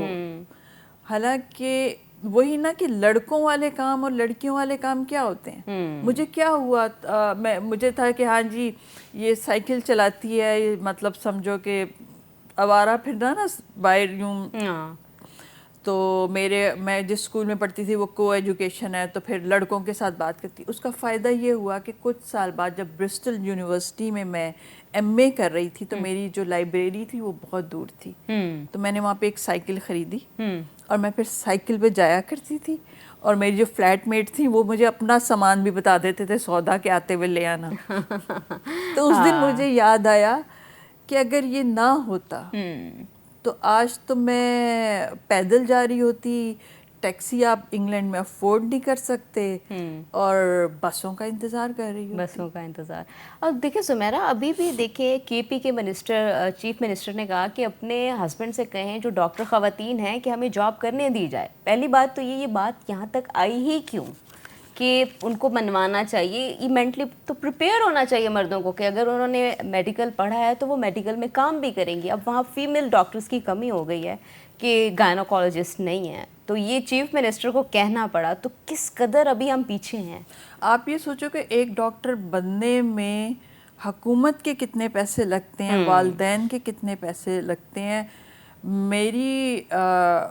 حالانکہ وہی نا کہ لڑکوں والے کام اور لڑکیوں والے کام کیا ہوتے ہیں. مجھے کیا ہوا, مجھے تھا کہ ہاں جی یہ سائیکل چلاتی ہے, مطلب سمجھو کہ آوارہ پھرنا نا باہر یوں. تو میں جس اسکول میں پڑھتی تھی وہ کو ایجوکیشن ہے، تو پھر لڑکوں کے ساتھ بات کرتی. اس کا فائدہ یہ ہوا کہ کچھ سال بعد جب برسٹل یونیورسٹی میں ایم اے کر رہی تھی تو میری جو لائبریری تھی وہ بہت دور تھی، تو میں نے وہاں پہ ایک سائیکل خریدی اور میں پھر سائیکل پہ جایا کرتی تھی. اور میری جو فلیٹ میٹ تھی وہ مجھے اپنا سامان بھی بتا دیتے تھے، سودا کے آتے ہوئے لے آنا. تو اس دن مجھے یاد آیا کہ اگر یہ نہ ہوتا تو آج تو میں پیدل جا رہی ہوتی، ٹیکسی آپ انگلینڈ میں افورڈ نہیں کر سکتے، اور بسوں کا انتظار کر رہی ہوتی. بسوں کا انتظار. اور دیکھیں سمیرا، ابھی بھی دیکھیں کے پی کے منسٹر، چیف منسٹر نے کہا کہ اپنے ہسبینڈ سے کہیں جو ڈاکٹر خواتین ہیں کہ ہمیں جاب کرنے دی جائے. پہلی بات تو یہ بات یہاں تک آئی ہی کیوں کہ ان کو منوانا چاہیے. یہ مینٹلی تو پریپیئر ہونا چاہیے مردوں کو کہ اگر انہوں نے میڈیکل پڑھا ہے تو وہ میڈیکل میں کام بھی کریں گی. اب وہاں فیمیل ڈاکٹرز کی کمی ہو گئی ہے کہ گائنوکالوجسٹ نہیں ہیں، تو یہ چیف منسٹر کو کہنا پڑا. تو کس قدر ابھی ہم پیچھے ہیں. آپ یہ سوچو کہ ایک ڈاکٹر بننے میں حکومت کے کتنے پیسے لگتے ہیں، والدین کے کتنے پیسے لگتے ہیں. میری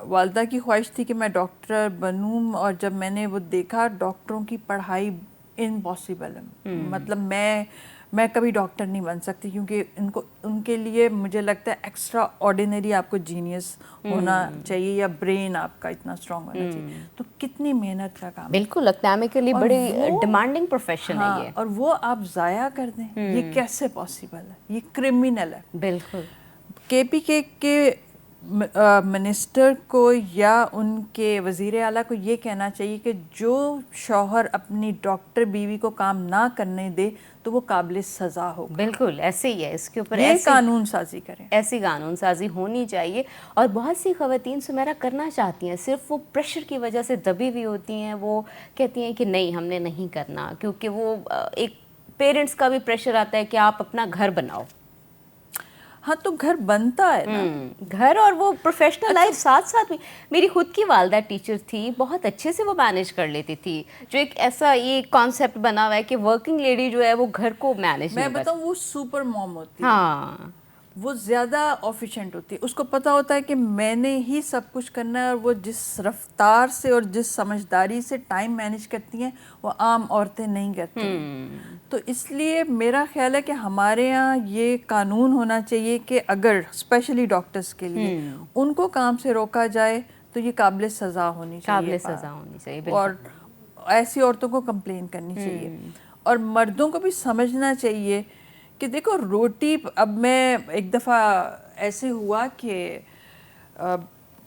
والدہ کی خواہش تھی کہ میں ڈاکٹر بنوں، اور جب میں نے وہ دیکھا ڈاکٹروں کی پڑھائی امپاسبل ہے. مطلب میں کبھی ڈاکٹر نہیں بن سکتی، کیونکہ ان کے لیے مجھے لگتا ہے ایکسٹرا آرڈینری آپ کو جینیس ہونا چاہیے، یا برین آپ کا اتنا اسٹرانگ ہونا چاہیے. تو کتنی محنت کا کام. بالکل اکیڈیمکلی بڑی ڈیمانڈنگ پروفیشن ہے یہ. اور وہ آپ ضائع کر دیں، یہ کیسے پاسبل ہے؟ یہ کرمنل ہے. بالکل. کے پی کے منسٹر کو یا ان کے وزیر اعلیٰ کو یہ کہنا چاہیے کہ جو شوہر اپنی ڈاکٹر بیوی کو کام نہ کرنے دے تو وہ قابل سزا ہو. بالکل ایسے ہی ہے. اس کے اوپر یہ قانون سازی کریں، ایسی قانون سازی ہونی چاہیے. اور بہت سی خواتین سمیرا کرنا چاہتی ہیں، صرف وہ پریشر کی وجہ سے دبی ہوئی ہوتی ہیں. وہ کہتی ہیں کہ نہیں ہم نے نہیں کرنا، کیونکہ وہ ایک پیرنٹس کا بھی پریشر آتا ہے کہ آپ اپنا گھر بناؤ. ہاں تو گھر بنتا ہے نا، گھر اور وہ پروفیشنل لائف ساتھ ساتھ بھی. میری خود کی والدہ ٹیچر تھی، بہت اچھے سے وہ مینیج کر لیتی تھی. جو ایک ایسا یہ کانسیپٹ بنا ہوا ہے کہ ورکنگ لیڈی جو ہے وہ گھر کو مینیج میں بتاؤں وہ سپر موم ہوتی ہے. ہاں وہ زیادہ آفیشینٹ ہوتی ہے. اس کو پتہ ہوتا ہے کہ میں نے ہی سب کچھ کرنا ہے، اور وہ جس رفتار سے اور جس سمجھداری سے ٹائم مینیج کرتی ہیں وہ عام عورتیں نہیں کرتی ہیں. تو اس لیے میرا خیال ہے کہ ہمارے ہاں یہ قانون ہونا چاہیے کہ اگر اسپیشلی ڈاکٹرس کے لیے ان کو کام سے روکا جائے تو یہ قابل سزا ہونی چاہیے. قابل سزا ہونی چاہیے. اور ایسی عورتوں کو کمپلین کرنی چاہیے. اور مردوں کو بھی سمجھنا چاہیے کہ دیکھو روٹی. اب میں ایک دفعہ ایسے ہوا کہ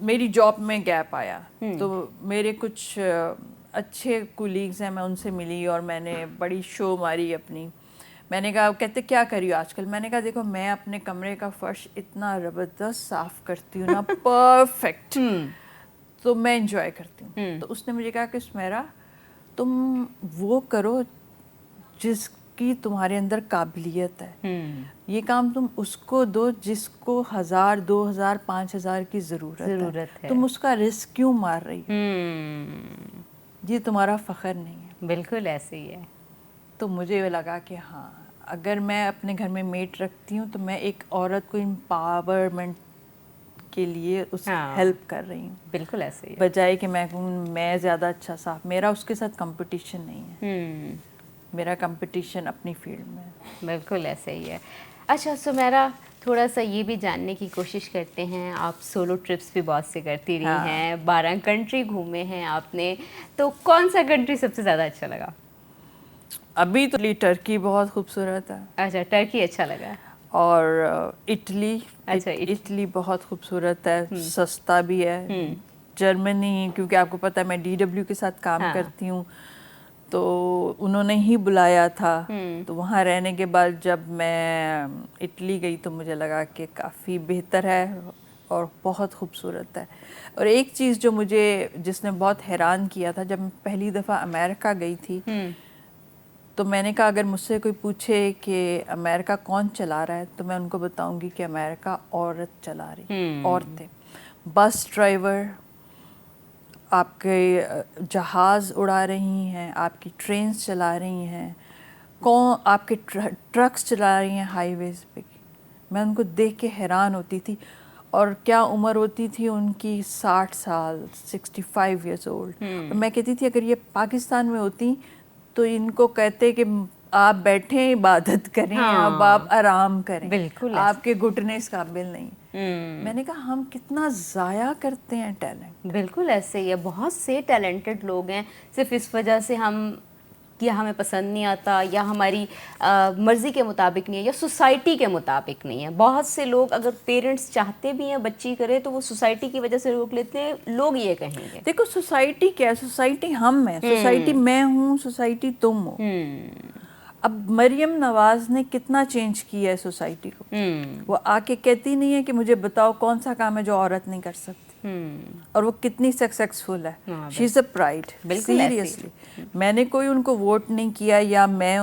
میری جاب میں گیپ آیا، تو میرے کچھ اچھے کولیگز ہیں، میں ان سے ملی اور میں نے بڑی شو ماری اپنی. میں نے کہا کہتے کیا کری ہو آج کل؟ میں نے کہا دیکھو میں اپنے کمرے کا فرش اتنا زبردست صاف کرتی ہوں نا، پرفیکٹ، تو میں انجوائے کرتی ہوں. تو اس نے مجھے کہا کہ سمیرا تم وہ کرو جس کی تمہارے اندر قابلیت ہے. یہ کام تم اس کو دو جس کو 1000 2000 5000 کی ضرورت ہے. تم اس کا رسک کیوں مار رہی ہو؟ یہ تمہارا فخر نہیں ہے. بالکل ایسے ہی ہے. تو مجھے لگا کہ ہاں اگر میں اپنے گھر میں میٹ رکھتی ہوں تو میں ایک عورت کو امپاورمنٹ کے لیے اس ہیلپ کر رہی ہوں. بالکل ایسے ہی، بجائے کہ میں کہوں میں زیادہ اچھا صاف. میرا اس کے ساتھ کمپٹیشن نہیں ہے، میرا کمپٹیشن اپنی فیلڈ میں ہے. بالکل ایسے ہی ہے. اچھا سمیرا، تھوڑا سا یہ بھی جاننے کی کوشش کرتے ہیں، آپ سولو ٹرپس بھی بہت سے کرتی رہی ہیں، 12 کنٹری گھومے ہیں آپ نے، تو کون سا کنٹری سب سے زیادہ اچھا لگا؟ ابھی تو ٹرکی بہت خوبصورت ہے. اچھا ٹرکی اچھا لگا. اور اٹلی بہت خوبصورت ہے، سستا بھی ہے. جرمنی کیونکہ آپ کو پتہ ہے میں DW کے ساتھ کام کرتی ہوں، تو انہوں نے ہی بلایا تھا. تو وہاں رہنے کے بعد جب میں اٹلی گئی تو مجھے لگا کہ کافی بہتر ہے اور بہت خوبصورت ہے. اور ایک چیز جو جس نے بہت حیران کیا تھا، جب میں پہلی دفعہ امریکہ گئی تھی تو میں نے کہا اگر مجھ سے کوئی پوچھے کہ امریکہ کون چلا رہا ہے تو میں ان کو بتاؤں گی کہ امریکہ عورت چلا رہی، عورتیں. بس ڈرائیور آپ کے جہاز اڑا رہی ہیں، آپ کی ٹرینز چلا رہی ہیں، آپ کے ٹرکس چلا رہی ہیں ہائی ویز پہ. میں ان کو دیکھ کے حیران ہوتی تھی. اور کیا عمر ہوتی تھی ان کی 60 سال 65 ایئرس اولڈ. اور میں کہتی تھی اگر یہ پاکستان میں ہوتی تو ان کو کہتے کہ آپ بیٹھیں عبادت کریں, اب آپ آرام کریں, آپ کے گھٹنے اس قابل نہیں. میں نے کہا ہم کتنا ضائع کرتے ہیں ٹیلنٹ. بالکل ایسے ہی ہے, بہت سے ٹیلنٹڈ لوگ ہیں, صرف اس وجہ سے ہم یا ہمیں پسند نہیں آتا یا ہماری مرضی کے مطابق نہیں ہے یا سوسائٹی کے مطابق نہیں ہے. بہت سے لوگ اگر پیرنٹس چاہتے بھی ہیں بچی کرے تو وہ سوسائٹی کی وجہ سے روک لیتے ہیں, لوگ یہ کہیں گے. دیکھو سوسائٹی کیا ہے, سوسائٹی ہم ہیں, سوسائٹی میں ہوں, سوسائٹی تم ہو. اب مریم نواز نے کتنا چینج کیا ہے سوسائٹی کو. وہ آ کے کہتی نہیں ہے کہ مجھے بتاؤ کون سا کام ہے جو عورت نہیں کر سکتی, اور وہ کتنی سکسیسفل ہے. شی از اے پرائڈ. سیریسلی میں نے کوئی ان کو ووٹ نہیں کیا یا میں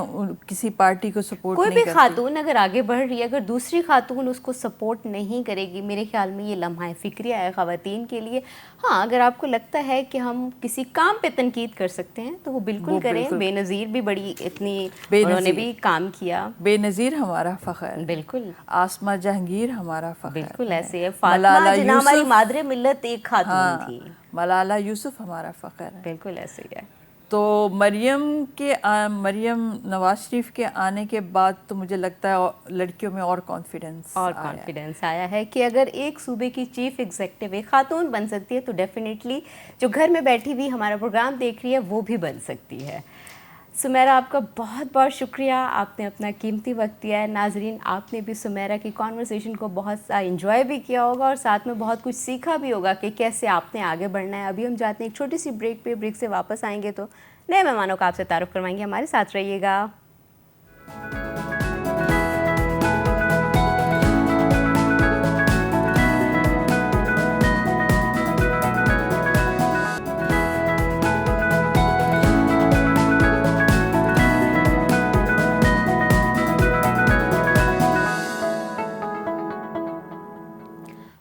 کسی پارٹی کو سپورٹ کوئی نہیں بھی کرتی. خاتون اگر آگے بڑھ رہی ہے, اگر دوسری خاتون اس کو سپورٹ نہیں کرے گی, میرے خیال میں یہ لمحہ فکریہ ہے خواتین کے لیے. ہاں اگر آپ کو لگتا ہے کہ ہم کسی کام پہ تنقید کر سکتے ہیں تو وہ بالکل کریں. بے نظیر بھی بڑی اتنی انہوں نے بھی کام کیا. بے نظیر ہمارا فخر. بالکل. آسمہ جہانگیر ہمارا فخر. بالکل ایسے ہے. فاطمہ جناح ہماری مادر ملت ایک خاتون تھی. ملالہ یوسف ہمارا فخر ہے. بالکل ایسے ہی ہے. تو مریم نواز شریف کے آنے کے بعد تو مجھے لگتا ہے لڑکیوں میں اور کانفیڈنس آیا ہے کہ اگر ایک صوبے کی چیف ایگزیکٹو ایک خاتون بن سکتی ہے تو ڈیفینیٹلی جو گھر میں بیٹھی ہوئی ہمارا پروگرام دیکھ رہی ہے وہ بھی بن سکتی ہے. سمیرہ آپ کا بہت بہت شکریہ, آپ نے اپنا قیمتی وقت دیا ہے. ناظرین آپ نے بھی سمیرہ کی کانورسیشن کو بہت انجوائے بھی کیا ہوگا اور ساتھ میں بہت کچھ سیکھا بھی ہوگا کہ کیسے آپ نے آگے بڑھنا ہے. ابھی ہم جاتے ہیں ایک چھوٹی سی بریک پہ, بریک سے واپس آئیں گے تو نئے مہمانوں کا آپ سے تعارف کروائیں گے. ہمارے ساتھ رہیے گا.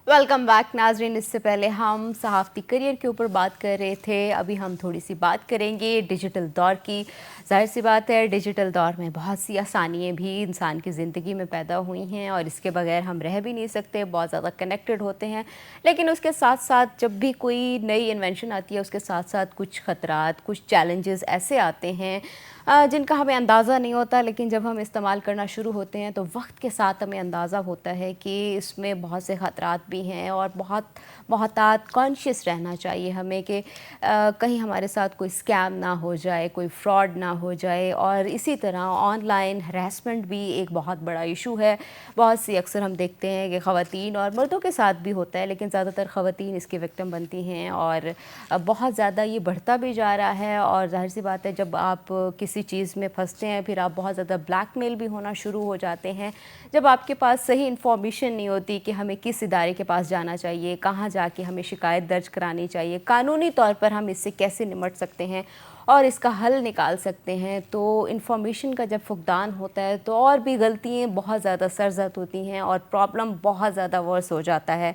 ویلکم بیک ناظرین. اس سے پہلے ہم صحافتی کریئر کے اوپر بات کر رہے تھے, ابھی ہم تھوڑی سی بات کریں گے ڈیجیٹل دور کی. ظاہر سی بات ہے ڈیجیٹل دور میں بہت سی آسانیاں بھی انسان کی زندگی میں پیدا ہوئی ہیں اور اس کے بغیر ہم رہ بھی نہیں سکتے. بہت زیادہ کنیکٹڈ ہوتے ہیں, لیکن اس کے ساتھ ساتھ جب بھی کوئی نئی انوینشن آتی ہے اس کے ساتھ ساتھ کچھ خطرات, کچھ چیلنجز ایسے آتے ہیں جن کا ہمیں اندازہ نہیں ہوتا, لیکن جب ہم استعمال کرنا شروع ہوتے ہیں تو وقت کے ساتھ ہمیں اندازہ ہوتا ہے کہ اس میں بہت سے خطرات بھی ہیں اور بہت محتاط کانشیس رہنا چاہیے ہمیں کہ کہیں ہمارے ساتھ کوئی اسکیم نہ ہو جائے, کوئی فراڈ نہ ہو جائے. اور اسی طرح آن لائن ہراسمنٹ بھی ایک بہت بڑا ایشو ہے. بہت سی اکثر ہم دیکھتے ہیں کہ خواتین اور مردوں کے ساتھ بھی ہوتا ہے, لیکن زیادہ تر خواتین اس کی وکٹم بنتی ہیں اور بہت زیادہ یہ بڑھتا بھی جا رہا ہے. اور ظاہر سی بات ہے جب آپ کسی چیز میں پھنستے ہیں پھر آپ بہت زیادہ بلیک میل بھی ہونا شروع ہو جاتے ہیں. جب آپ کے پاس صحیح انفارمیشن نہیں ہوتی کہ ہمیں کس ادارے کے پاس جانا چاہیے, کہاں جا کے ہمیں شکایت درج کرانی چاہیے, قانونی طور پر ہم اس سے کیسے نمٹ سکتے ہیں اور اس کا حل نکال سکتے ہیں, تو انفارمیشن کا جب فقدان ہوتا ہے تو اور بھی غلطیاں بہت زیادہ سرزد ہوتی ہیں اور پرابلم بہت زیادہ ورس ہو جاتا ہے.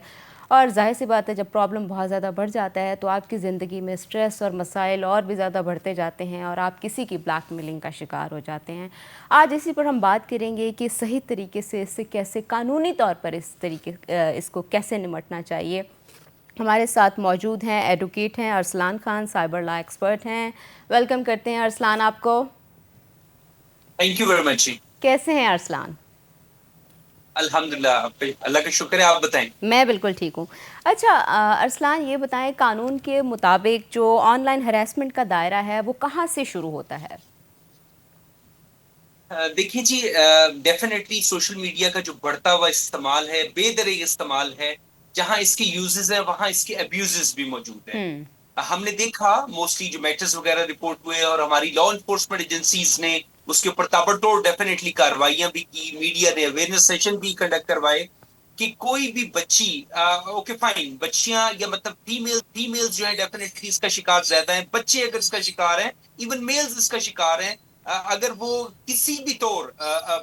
اور ظاہر سی بات ہے جب پرابلم بہت زیادہ بڑھ جاتا ہے تو آپ کی زندگی میں سٹریس اور مسائل اور بھی زیادہ بڑھتے جاتے ہیں اور آپ کسی کی بلیک میلنگ کا شکار ہو جاتے ہیں. آج اسی پر ہم بات کریں گے کہ صحیح طریقے سے اس سے کیسے قانونی طور پر اس کو کیسے نمٹنا چاہیے. ہمارے ساتھ موجود ہیں ایڈوکیٹ ہیں ارسلان خان, سائبر لا ایکسپرٹ ہیں. ویلکم کرتے ہیں ارسلان آپ کو. Thank you very much. کیسے ہیں ارسلان؟ الحمدللہ, اللہ کا شکر ہے. آپ بتائیں. میں بالکل ٹھیک ہوں. اچھا ارسلان یہ بتائیں, قانون کے مطابق جو آن لائن ہراسمنٹ کا دائرہ ہے وہ کہاں سے شروع ہوتا ہے؟ دیکھیے جی, ڈیفینیٹلی سوشل میڈیا کا جو بڑھتا ہوا استعمال ہے, بے دریغ استعمال ہے, جہاں اس کے یوزز ہیں وہاں اس کے ابیوزز بھی موجود ہیں. ہم نے دیکھا موسٹلی جو میٹرز وغیرہ رپورٹ ہوئے اور ہماری لا انفورسمنٹ ایجنسیز نے اس کے اوپر تابڑتوڑ ڈیفینیٹلی کارروائیاں بھی کی, میڈیا نے اویئرنیس سیشن بھی کنڈکٹ کروائے کہ کوئی بھی بچی, اوکے فائن, بچیاں یا مطلب فیمیلز جو ہیں ڈیفینیٹلی اس کا شکار زیادہ ہیں, بچے اگر اس کا شکار ہیں, ایون میلز اس کا شکار ہیں, اگر وہ کسی بھی طور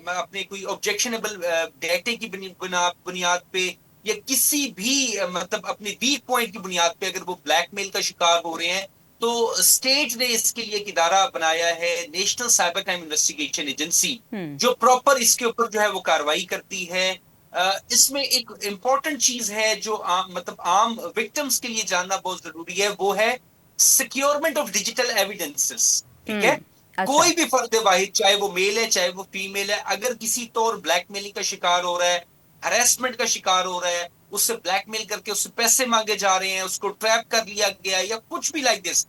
اپنے کوئی آبجیکشنیبل ڈیٹے کی بنیاد پہ یا کسی بھی مطلب اپنے ویک پوائنٹ کی بنیاد پہ اگر وہ بلیک میل کا شکار ہو رہے ہیں تو اسٹیٹ نے اس کے لیے ایک ادارہ بنایا ہے, national cyber crime investigation agency, جو پراپر اس کے اوپر جو ہے وہ کاروائی کرتی ہے. اس میں ایک امپورٹنٹ چیز ہے جو مطلب عام وکٹمس کے لیے جاننا بہت ضروری ہے، وہ ہے سیکیورمنٹ آف ڈیجیٹل ایویڈنسز. ٹھیک ہے، اچھا. کوئی بھی فرد واحد چاہے وہ میل ہے چاہے وہ فیمیل ہے، اگر کسی طور بلیک میلنگ کا شکار ہو رہا ہے، ہراسمنٹ کا شکار ہو رہا ہے، اس سے بلیک میل کر کے اس سے پیسے مانگے جا رہے ہیں، اس کو ٹریپ کر لیا گیا یا کچھ بھی لائک دس،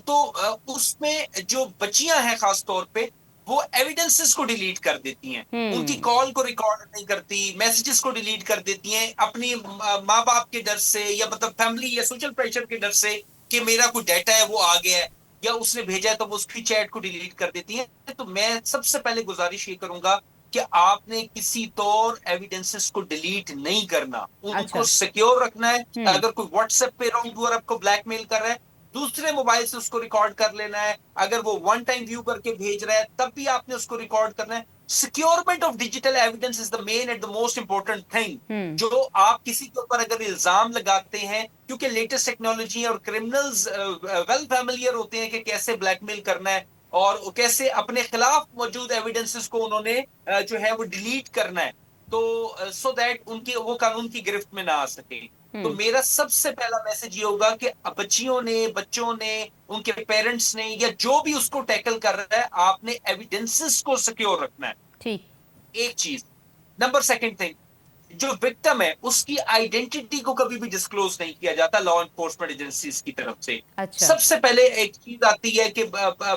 تو اس میں جو بچیاں ہیں خاص طور پہ وہ ایویڈنسز کو ڈیلیٹ کر دیتی ہیں، ان کی کال کو ریکارڈ نہیں کرتی، میسیجز کو ڈیلیٹ کر دیتی ہیں اپنی ماں باپ کے ڈر سے یا مطلب فیملی یا سوشل پریشر کے ڈر سے کہ میرا کوئی ڈیٹا ہے وہ آ گیا ہے یا اس نے بھیجا ہے تو وہ اس کی چیٹ کو ڈیلیٹ کر دیتی ہیں. تو میں سب سے پہلے گزارش یہ کروں گا کہ آپ نے کسی طور ایویڈنسز کو ڈیلیٹ نہیں کرنا، ان کو سیکیور رکھنا ہے. اگر کوئی واٹس ایپ پہ رانگ ڈور آپ کو بلیک میل کر رہا ہے، دوسرے موبائل سے اس کو ریکارڈ کر لینا ہے. اگر وہ ون ٹائم ویو کر کے بھیج رہا ہے تب بھی آپ نے اس کو ریکارڈ کرنا ہے. Securement of digital evidence is the main and the most important thing. جو آپ کسی کے اوپر اگر الزام لگاتے ہیں، کیونکہ لیٹسٹ ٹیکنالوجی اور کرمنلز ویل فیملیئر ہوتے ہیں کہ کیسے بلیک میل کرنا ہے اور کیسے اپنے خلاف موجود ایویڈنسز کو انہوں نے جو ہے وہ ڈیلیٹ کرنا ہے، تو سو دیٹ ان کی وہ قانون کی گرفت میں نہ آ سکے. تو میرا سب سے پہلا میسج یہ ہوگا کہ بچیوں نے، بچوں نے، ان کے پیرنٹس نے یا جو بھی اس کو ٹیکل کر رہا ہے، آپ نے ایویڈنسز کو سیکیور رکھنا ہے. ٹھیک. ایک چیز. نمبر سیکنڈ تھنگ، جو وکٹم ہے اس کی آئیڈینٹی کو کبھی بھی ڈسکلوز نہیں کیا جاتا لا انفورسمنٹ ایجنسیز کی طرف سے. اچھا. سب سے پہلے ایک چیز آتی ہے کہ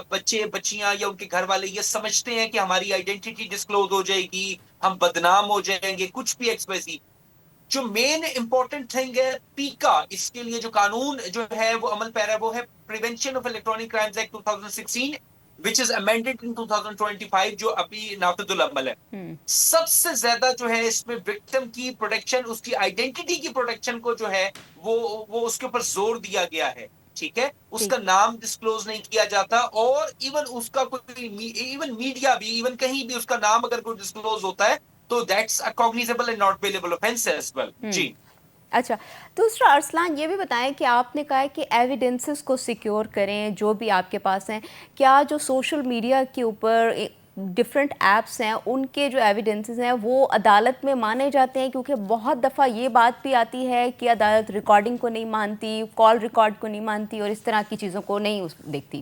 بچے بچیاں یا ان کے گھر والے یہ سمجھتے ہیں کہ ہماری آئیڈینٹی ڈسکلوز ہو جائے گی، ہم بدنام ہو جائیں گے، کچھ بھی ایکس وائی زی. جو مین امپورٹنٹ تھنگ ہے پیکا، اس کے لیے جو قانون جو ہے وہ عمل پیرا وہ ہے prevention of electronic crimes act 2016 which is amended in 2025 جو ابھی نافذ العمل ہے. سب سے زیادہ جو ہے اس میں وکٹم کی پروٹیکشن، اس کی آئیڈینٹی کی پروٹیکشن کو جو ہے وہ اس کے اوپر زور دیا گیا ہے. ٹھیک ہے، اس کا نام ڈسکلوز نہیں کیا جاتا، اور ایون اس کا کوئی ایون میڈیا بھی، ایون کہیں بھی اس کا نام اگر کوئی ڈسکلوز ہوتا ہے تو that's a cognizable and not bailable offense as well. جی. اچھا. دوسرا ارسلان یہ بھی بتائیں کہ آپ نے کہا ہے کہ ایویڈنسز کو سیکیور کریں جو بھی آپ کے پاس ہیں، کیا جو سوشل میڈیا کے اوپر ڈفرینٹ ایپس ہیں ان کے جو ایویڈنسز ہیں وہ عدالت میں مانے جاتے ہیں؟ کیونکہ بہت دفعہ یہ بات بھی آتی ہے کہ عدالت ریکارڈنگ کو نہیں مانتی، کال ریکارڈ کو نہیں مانتی اور اس طرح کی چیزوں کو نہیں دیکھتی.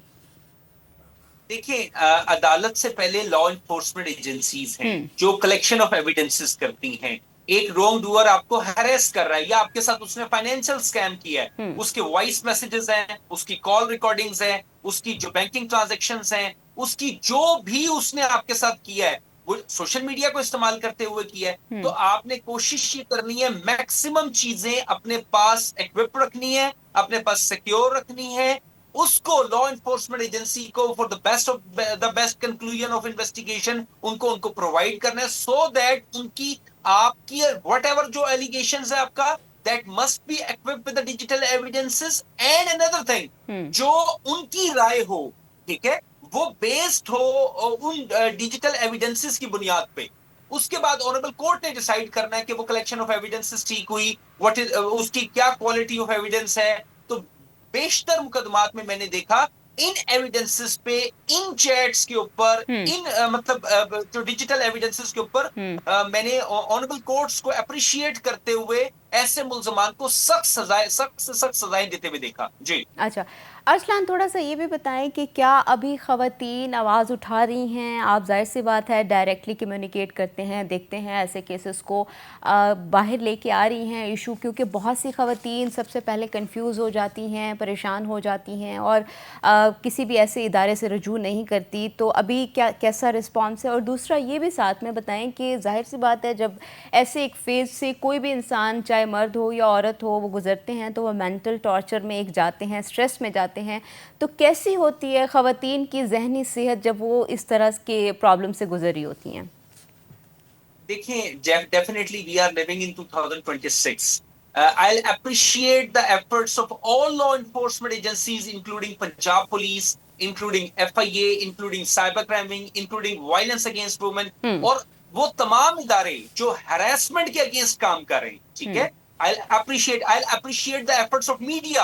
دیکھیں، عدالت سے پہلے لا انفورسمنٹ ایجنسیز ہیں جو کلیکشن آف ایویڈنسز کرتی ہیں. ایک رانگ ڈوور آپ کو ہیریس کر رہا ہے یا آپ کے ساتھ اس نے فائنینشیل سکیم کیا ہے، اس کے وائس میسیجز ہیں، اس کی کال ریکارڈنگز ہیں، اس کی جو بینکنگ ٹرانزیکشنز ہیں، اس کی جو بھی اس نے آپ کے ساتھ کیا ہے وہ سوشل میڈیا کو استعمال کرتے ہوئے کیا ہے، تو آپ نے کوشش یہ کرنی ہے میکسیمم چیزیں اپنے پاس ایکوپ رکھنی ہے، اپنے پاس سیکیور رکھنی ہے. اس کو لا انفورسمنٹ ایجنسی کو for the best conclusion of investigation ان کو پرووائڈ کرنا ہے، سو دیٹ ان کی آپ کی وٹ ایور جو ایلیگیشنز ہے آپ کا that must be equipped with the digital evidences. And another thing, جو ان کی رائے ہو، ٹھیک ہے، وہ بیسڈ ہو ان ڈیجیٹل ایویڈنسز کی بنیاد پہ. اس کے بعد آنریبل کورٹ نے ڈیسائیڈ کرنا ہے کہ وہ کلیکشن آف ایویڈنسز ٹھیک ہوئی، اس کی کیا کوالٹی آف ایویڈنس ہے. تو بیشتر مقدمات میں نے دیکھا ان ایویڈنسز پہ، ان چیٹس کے اوپر، ان مطلب جو ڈیجیٹل ایویڈنسز کے اوپر میں نے آنریبل کورٹس کو اپریشیٹ کرتے ہوئے ایسے ملزمان کو سخت سزائیں دیتے ہوئے دیکھا. جی. اچھا. ارسلان تھوڑا سا یہ بھی بتائیں کہ کیا ابھی خواتین آواز اٹھا رہی ہیں؟ آپ ظاہر سی بات ہے ڈائریکٹلی کمیونیکیٹ کرتے ہیں، دیکھتے ہیں ایسے کیسز کو باہر لے کے آ رہی ہیں ایشو، کیونکہ بہت سی خواتین سب سے پہلے کنفیوز ہو جاتی ہیں، پریشان ہو جاتی ہیں اور کسی بھی ایسے ادارے سے رجوع نہیں کرتی. تو ابھی کیسا رسپانس ہے؟ اور دوسرا یہ بھی ساتھ میں بتائیں کہ ظاہر سی بات ہے جب ایسے ایک فیز سے کوئی بھی انسان چاہے مرد ہو یا عورت ہو وہ گزرتے ہیں تو وہ مینٹل ٹارچر میں ایک جاتے ہیں، اسٹریس میں جاتے ہیں. تو کیسی ہوتی ہے خواتین کی ذہنی صحت جب وہ اس طرح کے پرابلم سے گزری ہوتی ہیں؟ دیکھیں، definitely we are living in 2026. I'll appreciate the efforts of all law enforcement agencies, including Punjab Police, including FIA, including cybercrime, including violence against women, اور وہ تمام ادارے جو ہراسمنٹ کے اگینسٹ کام کر رہے ہیں. ٹھیک ہے، I'll appreciate the efforts of media,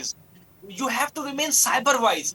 is, you have to remain cyber wise।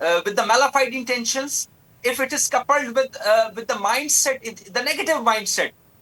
with the malafide intentions, if it is coupled with the mindset, the negative mindset,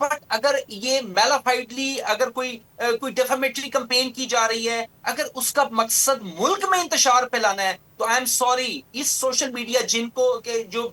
but اگر یہ میلافائڈلی اگر کوئی ڈیفامیٹری کمپین کی جا رہی ہے، اگر اس کا مقصد ملک میں انتشار پھیلانا ہے، تو آئی ایم سوری، اس سوشل میڈیا جن کو کہ جو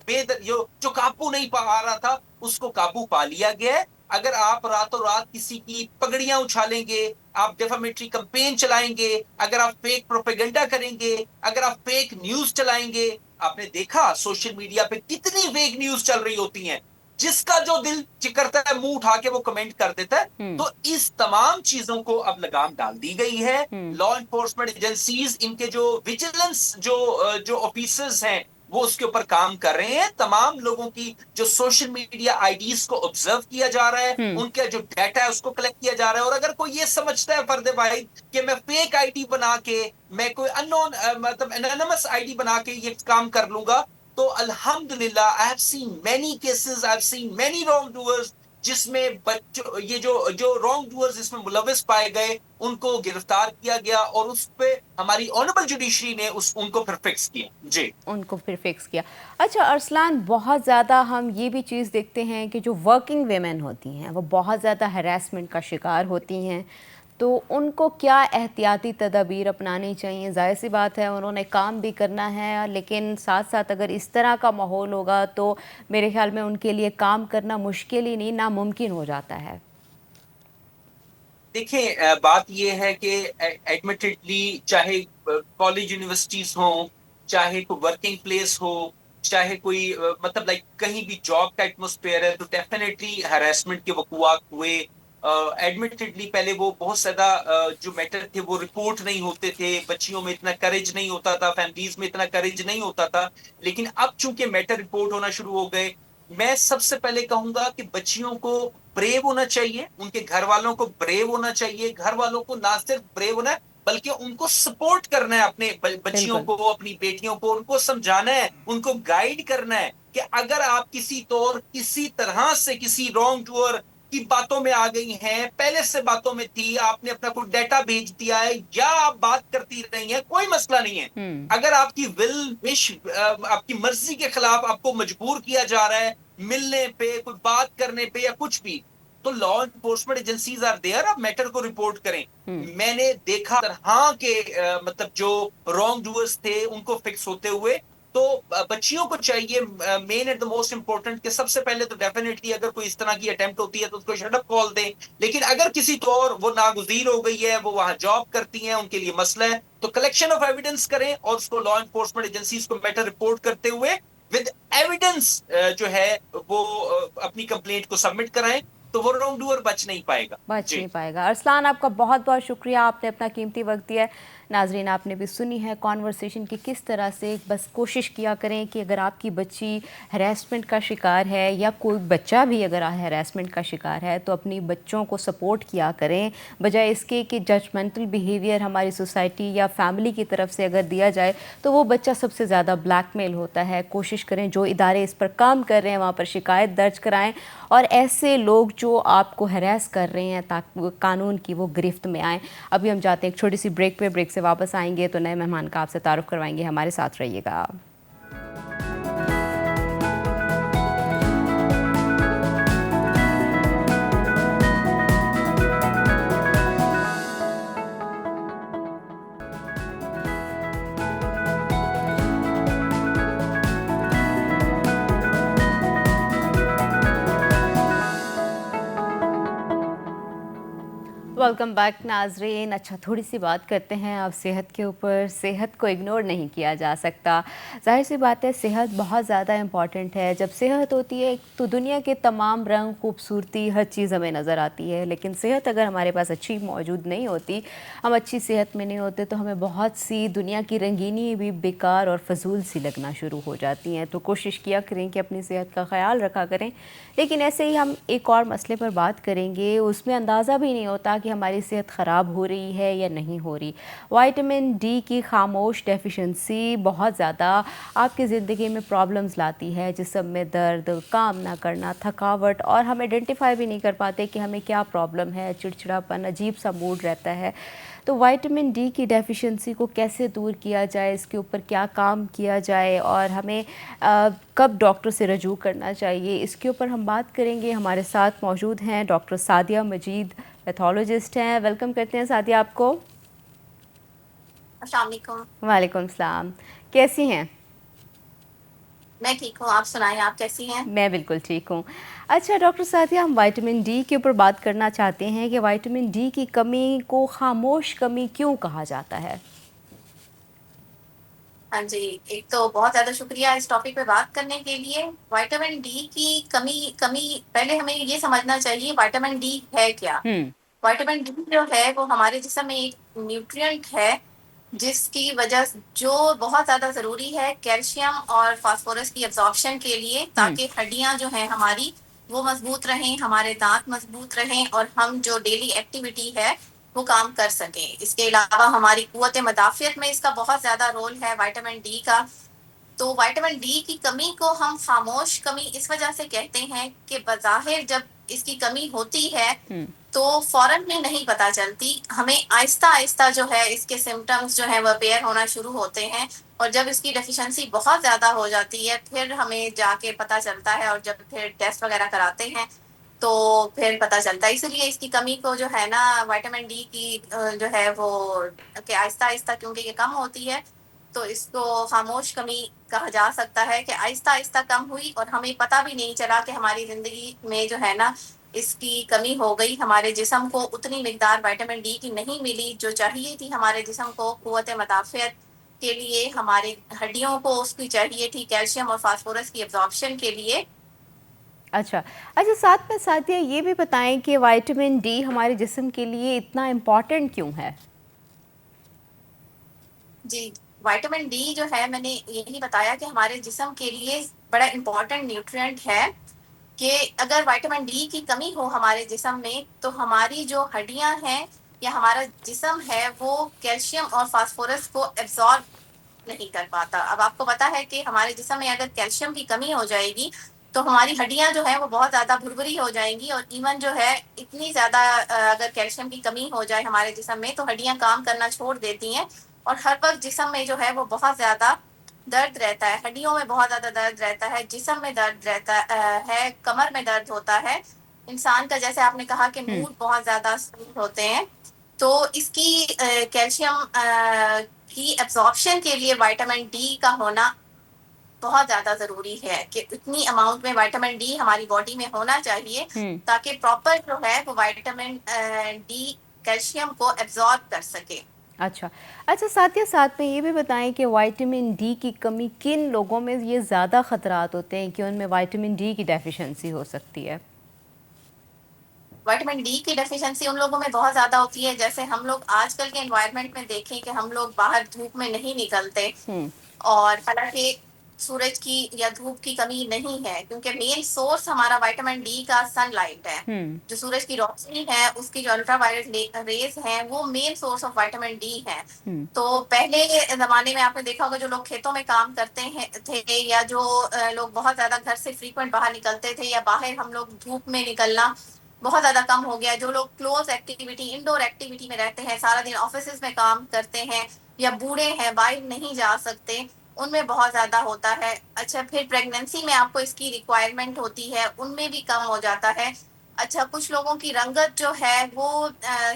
قابو نہیں پا رہا تھا اس کو قابو پا لیا گیا ہے. اگر آپ راتوں رات کسی کی پگڑیاں اچھالیں گے، آپ ڈیفامیٹری کمپین چلائیں گے، اگر آپ فیک پروپیگنڈا کریں گے، اگر آپ فیک نیوز چلائیں گے. آپ نے دیکھا سوشل میڈیا پہ کتنی فیک نیوز چل رہی ہوتی ہیں، جس کا جو دل کرتا ہے منہ اٹھا کے وہ کمنٹ کر دیتا ہے. تو اس تمام چیزوں کو اب لگام ڈال دی گئی ہے. لا انفورسمنٹ ایجنسیز، ان کے جو ویجیلنس جو آفیسرز ہیں وہ اس کے اوپر کام کر رہے ہیں. تمام لوگوں کی جو سوشل میڈیا آئی ڈیز کو آبزرو کیا جا رہا ہے، ان کا جو ڈیٹا ہے اس کو کلیکٹ کیا جا رہا ہے. اور اگر کوئی یہ سمجھتا ہے فرد واحد کہ میں فیک آئی ڈی بنا کے، میں کوئی انون مطلب انانیمس آئی ڈی بنا کے یہ کام کر لوں گا، تو الحمدللہ I have seen many cases, I have seen many wrong doers, جس میں یہ جو رانگ ڈوئرز اس میں ملوث پائے گئے ان کو گرفتار کیا گیا، اور اس پہ ہماری آنریبل جوڈیشری نے ان کو پھر فکس کیا. جی، ان کو پھر فکس کیا. اچھا ارسلان، بہت زیادہ ہم یہ بھی چیز دیکھتے ہیں کہ جو ورکنگ ویمن ہوتی ہیں وہ بہت زیادہ ہراسمنٹ کا شکار ہوتی ہیں، تو ان کو کیا احتیاطی تدابیر اپنانی چاہیے؟ ظاہر سی بات ہے انہوں نے کام بھی کرنا ہے، لیکن ساتھ ساتھ اگر اس طرح کا ماحول ہوگا تو میرے خیال میں ان کے لیے کام کرنا مشکل ہی نہیں ناممکن ہو جاتا ہے. دیکھیں بات یہ ہے کہ ایڈمیٹڈلی چاہے کالج یونیورسٹیز ہوں، چاہے کوئی ورکنگ پلیس ہو، چاہے کوئی مطلب لائک کہیں بھی جاب کا ایٹماسفیئر ہے، تو ڈیفینیٹلی ہراسمنٹ کے وقوعات ہوئے. ایڈمیٹڈلی پہلے وہ بہت زیادہ جو میٹر تھے وہ رپورٹ نہیں ہوتے تھے، بچیوں میں اتنا کریج نہیں ہوتا تھا، فیملیز میں اتنا کریج نہیں ہوتا تھا. لیکن اب چونکہ میٹر رپورٹ ہونا شروع ہو گئے، میں سب سے پہلے کہوں گا کہ بچیوں کو بریو ہونا چاہیے، ان کے گھر والوں کو بریو ہونا چاہیے. گھر والوں کو نہ صرف بریو ہونا ہے بلکہ ان کو سپورٹ کرنا ہے، اپنے بچیوں بالکل کو، اپنی بیٹیوں کو، ان کو سمجھانا ہے، ان کو گائیڈ کرنا ہے کہ اگر آپ کسی طرح سے کسی رانگ ڈوئر کی باتوں میں آ گئی ہیں، پہلے سے باتوں میں تھی، آپ نے اپنا کوئی ڈیٹا بھیج دیا ہے یا آپ بات کرتی رہی ہیں، کوئی مسئلہ نہیں ہے. اگر آپ کی آپ کی مرضی کے خلاف آپ کو مجبور کیا جا رہا ہے ملنے پہ، کوئی بات کرنے پہ یا کچھ بھی، تو law enforcement agencies are there, آپ میٹر کو رپورٹ کریں. میں نے دیکھا ہاں کہ مطلب جو رانگ ڈوئرز تھے ان کو فکس ہوتے ہوئے. تو بچیوں کو چاہیے مین اینڈ دا موسٹ امپورٹنٹ کہ سب سے پہلے تو ڈیفینیٹلی اگر کوئی اس طرح کی اٹیمپٹ ہوتی ہے تو اس کو شٹ اپ کال دیں. لیکن اگر کسی طور وہ ناگزیر ہو گئی ہے، وہ وہاں جاب کرتی ہیں، ان کے لیے مسئلہ ہے، تو کلیکشن آف ایویڈنس کریں اور اس کو لا انفورسمنٹ ایجنسیز کو میٹر رپورٹ کرتے ہوئے ود ایویڈنس جو ہے وہ اپنی کمپلینٹ کو سبمٹ کرائیں، تو وہ رانگ ڈوئر بچ نہیں پائے گا. بچ جی، نہیں پائے گا. ارسلان، آپ کا بہت بہت شکریہ، آپ نے اپنا قیمتی وقت دیا ہے. ناظرین، آپ نے بھی سنی ہے کانورسیشن کی کس طرح سے. بس کوشش کیا کریں کہ اگر آپ کی بچی ہراسمنٹ کا شکار ہے یا کوئی بچہ بھی اگر ہراسمنٹ کا شکار ہے تو اپنی بچوں کو سپورٹ کیا کریں، بجائے اس کے کہ ججمنٹل بیہیویئر ہماری سوسائٹی یا فیملی کی طرف سے اگر دیا جائے تو وہ بچہ سب سے زیادہ بلیک میل ہوتا ہے. کوشش کریں جو ادارے اس پر کام کر رہے ہیں وہاں پر شکایت درج کرائیں، اور ایسے لوگ جو آپ کو ہراس کر رہے ہیں تاکہ وہ قانون کی وہ گرفت میں آئیں. ابھی ہم جاتے ہیں ایک چھوٹی سی بریک پہ، بریک سے واپس آئیں گے تو نئے مہمان کا آپ سے تعارف کروائیں گے. ہمارے ساتھ رہیے گا. ویلکم بیک ناظرین. اچھا، تھوڑی سی بات کرتے ہیں اب صحت کے اوپر. صحت کو اگنور نہیں کیا جا سکتا. ظاہر سی بات ہے صحت بہت زیادہ امپورٹنٹ ہے. جب صحت ہوتی ہے تو دنیا کے تمام رنگ، خوبصورتی، ہر چیز ہمیں نظر آتی ہے. لیکن صحت اگر ہمارے پاس اچھی موجود نہیں ہوتی، ہم اچھی صحت میں نہیں ہوتے، تو ہمیں بہت سی دنیا کی رنگینی بھی بیکار اور فضول سی لگنا شروع ہو جاتی ہیں. تو کوشش کیا کریں کہ اپنی صحت کا خیال رکھا کریں. لیکن ایسے ہی ہم ایک اور مسئلے پر بات کریں گے، اس میں اندازہ بھی نہیں ہوتا کہ ہماری صحت خراب ہو رہی ہے یا نہیں ہو رہی. وائٹامن ڈی کی خاموش ڈیفیشنسی بہت زیادہ آپ کی زندگی میں پرابلمز لاتی ہے، جسم میں درد، کام نہ کرنا، تھکاوٹ، اور ہم آئیڈینٹیفائی بھی نہیں کر پاتے کہ ہمیں کیا پرابلم ہے، چڑچڑاپن، عجیب سا موڈ رہتا ہے. تو وائٹامن ڈی کی ڈیفیشنسی کو کیسے دور کیا جائے، اس کے اوپر کیا کام کیا جائے، اور ہمیں کب ڈاکٹر سے رجوع کرنا چاہیے، اس کے اوپر ہم بات کریں گے. ہمارے ساتھ موجود ہیں ڈاکٹر سعدیہ مجید، پیتھولوجسٹ ہیں. ویلکم کرتے ہیں سعدیہ آپ کو. السلام علیکم. وعلیکم السلام. کیسی ہیں؟ میں ٹھیک ہوں، آپ سنائیں، آپ کیسی ہیں؟ میں بالکل ٹھیک ہوں. اچھا ڈاکٹر سعدیہ، ہم وائٹامن ڈی کے اوپر بات کرنا چاہتے ہیں کہ وائٹامن ڈی کی کمی کو خاموش کمی کیوں کہا جاتا ہے؟ ہاں جی، ایک تو بہت زیادہ شکریہ اس ٹاپک پہ بات کرنے کے لیے. وائٹامن ڈی کی کمی پہلے ہمیں یہ سمجھنا چاہیے وائٹامن ڈی ہے کیا. وائٹامن ڈی جو ہے وہ ہمارے جسم میں ایک نیوٹرینٹ ہے جس کی وجہ جو بہت زیادہ ضروری ہے کیلشیم اور فاسفورس کی ابزارپشن کے لیے، تاکہ ہڈیاں جو ہیں ہماری وہ مضبوط رہیں، ہمارے دانت مضبوط رہیں، اور ہم جو ڈیلی ایکٹیویٹی ہے وہ کام کر سکیں. اس کے علاوہ ہماری قوت مدافعت میں اس کا بہت زیادہ رول ہے وائٹامن ڈی کا. تو وائٹامن ڈی کی کمی کو ہم خاموش کمی اس وجہ سے کہتے ہیں کہ بظاہر جب اس کی کمی ہوتی ہے تو فوراً میں نہیں پتہ چلتی، ہمیں آہستہ آہستہ جو ہے اس کے سمٹمز جو ہیں وہ اپیئر ہونا شروع ہوتے ہیں، اور جب اس کی ڈیفیشنسی بہت زیادہ ہو جاتی ہے پھر ہمیں جا کے پتہ چلتا ہے، اور جب پھر ٹیسٹ وغیرہ کراتے ہیں تو پھر پتہ چلتا ہے. اسی لیے اس کی کمی کو جو ہے نا وائٹامن ڈی کی جو ہے وہ کہ آہستہ آہستہ کیونکہ یہ کم ہوتی ہے تو اس کو خاموش کمی کہا جا سکتا ہے کہ آہستہ آہستہ کم ہوئی اور ہمیں پتہ بھی نہیں چلا کہ ہماری زندگی میں جو ہے نا اس کی کمی ہو گئی. ہمارے جسم کو اتنی مقدار وائٹامن ڈی کی نہیں ملی جو چاہیے تھی ہمارے جسم کو قوت مدافعت کے لیے، ہمارے ہڈیوں کو اس کی چاہیے تھی کیلشیم اور فاسفورس کی ابزارپشن کے لیے. اچھا ساتھ میں ساتھ یہ بھی بتائیں کہ وائٹامن ڈی ہمارے جسم کے لیے اتنا امپورٹنٹ کیوں ہے؟ جی، وائٹامن ڈی جو ہے میں نے یہی بتایا کہ ہمارے جسم کے لیے بڑا امپورٹنٹ نیوٹرینٹ ہے کہ اگر وائٹامن ڈی کی کمی ہو ہمارے جسم میں تو ہماری جو ہڈیاں ہیں یا ہمارا جسم ہے وہ کیلشیم اور فاسفورس کو ایبزارب نہیں کر پاتا. اب آپ کو پتا ہے کہ ہمارے جسم میں اگر کیلشیم کی کمی ہو جائے گی تو ہماری ہڈیاں جو ہیں وہ بہت زیادہ بھربھری ہو جائیں گی، اور ایون جو ہے اتنی زیادہ اگر کیلشیم کی کمی ہو جائے ہمارے جسم میں تو ہڈیاں کام کرنا چھوڑ دیتی ہیں، اور ہر وقت جسم میں جو ہے وہ بہت زیادہ درد رہتا ہے، ہڈیوں میں بہت زیادہ درد رہتا ہے، جسم میں درد رہتا ہے، کمر میں درد ہوتا ہے. انسان کا جیسے آپ نے کہا کہ موڈ بہت زیادہ سوئنگ ہوتے ہیں، تو اس کی کیلشیم کی ایبزارپشن کے لیے وائٹامن ڈی کا ہونا بہت زیادہ ضروری ہے کہ اتنی اماؤنٹ میں وائٹامن ڈی ہماری باڈی میں ہونا چاہیے تاکہ پراپر جو ہے وہ وائٹامن ڈی کیلشیم کو ایبزارب کر سکے. اچھا ساتھ میں یہ بھی بتائیں کہ وائٹامن ڈی کی کمی کن لوگوں میں یہ زیادہ خطرات ہوتے ہیں کہ ان میں وائٹامن ڈی کی ڈیفیشنسی ہو سکتی ہے؟ وائٹامن ڈی کی ڈیفیشنسی ان لوگوں میں بہت زیادہ ہوتی ہے جیسے ہم لوگ آج کل کے انوائرمنٹ میں دیکھیں کہ ہم لوگ باہر دھوپ میں نہیں نکلتے، اور حالانکہ سورج کی یا دھوپ کی کمی نہیں ہے کیونکہ مین سورس ہمارا وائٹامن ڈی کا سن لائٹ ہے. جو سورج کی روشنی ہے اس کی جو الٹرا وائلٹ ریز ہیں وہ main source of vitamin D ہے. تو پہلے زمانے میں آپ نے دیکھا ہوگا جو لوگ کھیتوں میں کام کرتے تھے یا جو لوگ بہت زیادہ گھر سے فریکوینٹ باہر نکلتے تھے، یا باہر ہم لوگ دھوپ میں نکلنا بہت زیادہ کم ہو گیا. جو لوگ کلوز ایکٹیویٹی انڈور ایکٹیویٹی میں رہتے ہیں، سارا دن آفیسز میں کام کرتے ہیں، یا بوڑھے ہیں باہر نہیں جا سکتے، ان میں بہت زیادہ ہوتا ہے. اچھا پھر پریگننسی میں آپ کو اس کی ریکوائرمنٹ ہوتی ہے، ان میں بھی کم ہو جاتا ہے. اچھا کچھ لوگوں کی رنگت جو ہے وہ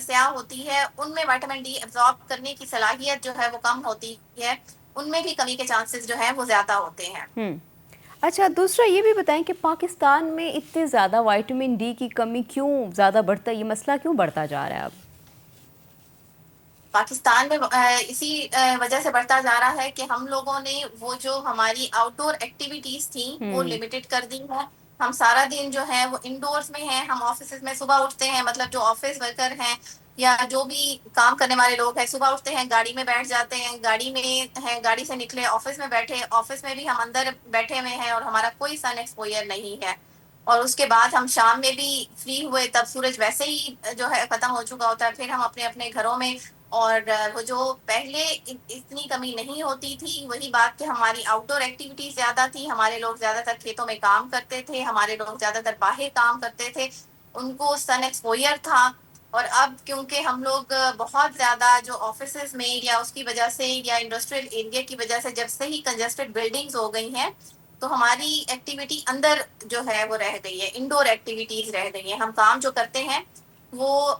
سیاہ ہوتی ہے، ان میں وائٹامن ڈی ایبزارب کرنے کی صلاحیت جو ہے وہ کم ہوتی ہے، ان میں بھی کمی کے چانسز جو ہیں وہ زیادہ ہوتے ہیں. اچھا دوسرا یہ بھی بتائیں کہ پاکستان میں اتنے زیادہ وائٹامن ڈی کی کمی کیوں زیادہ بڑھتا ہے، یہ مسئلہ کیوں بڑھتا جا رہا ہے اب؟ پاکستان میں اسی وجہ سے بڑھتا جا رہا ہے کہ ہم لوگوں نے وہ جو ہماری آؤٹ ڈور ایکٹیویٹیز تھیں وہ لمیٹڈ کر دی ہیں. ہم سارا دن جو ہے وہ انڈورس میں ہیں، ہم آفیسز میں صبح اٹھتے ہیں، مطلب جو آفس ورکر ہیں یا جو بھی کام کرنے والے لوگ ہیں صبح اٹھتے ہیں، گاڑی میں بیٹھ جاتے ہیں، گاڑی میں ہیں، گاڑی سے نکلے آفس میں بیٹھے، آفس میں بھی ہم اندر بیٹھے ہوئے ہیں اور ہمارا کوئی سن ایکسپوئر نہیں ہے. اور اس کے بعد ہم شام میں بھی فری ہوئے تب سورج ویسے ہی جو ہے ختم ہو چکا ہوتا ہے. پھر ہم اپنے اپنے گھروں میں, اور وہ جو پہلے اتنی کمی نہیں ہوتی تھی, وہی بات کہ ہماری آؤٹ ڈور ایکٹیویٹی زیادہ تھی, ہمارے لوگ زیادہ تر کھیتوں میں کام کرتے تھے, ہمارے لوگ زیادہ تر باہر کام کرتے تھے, ان کو سن ایکسپوئر تھا. اور اب کیونکہ ہم لوگ بہت زیادہ جو آفیسز میں یا اس کی وجہ سے یا انڈسٹریل ایریا کی وجہ سے جب سے ہی کنجسٹڈ بلڈنگز ہو گئی ہیں, تو ہماری ایکٹیویٹی اندر جو ہے وہ رہ گئی ہے, انڈور ایکٹیویٹیز رہ گئی ہیں. ہم کام جو کرتے ہیں وہ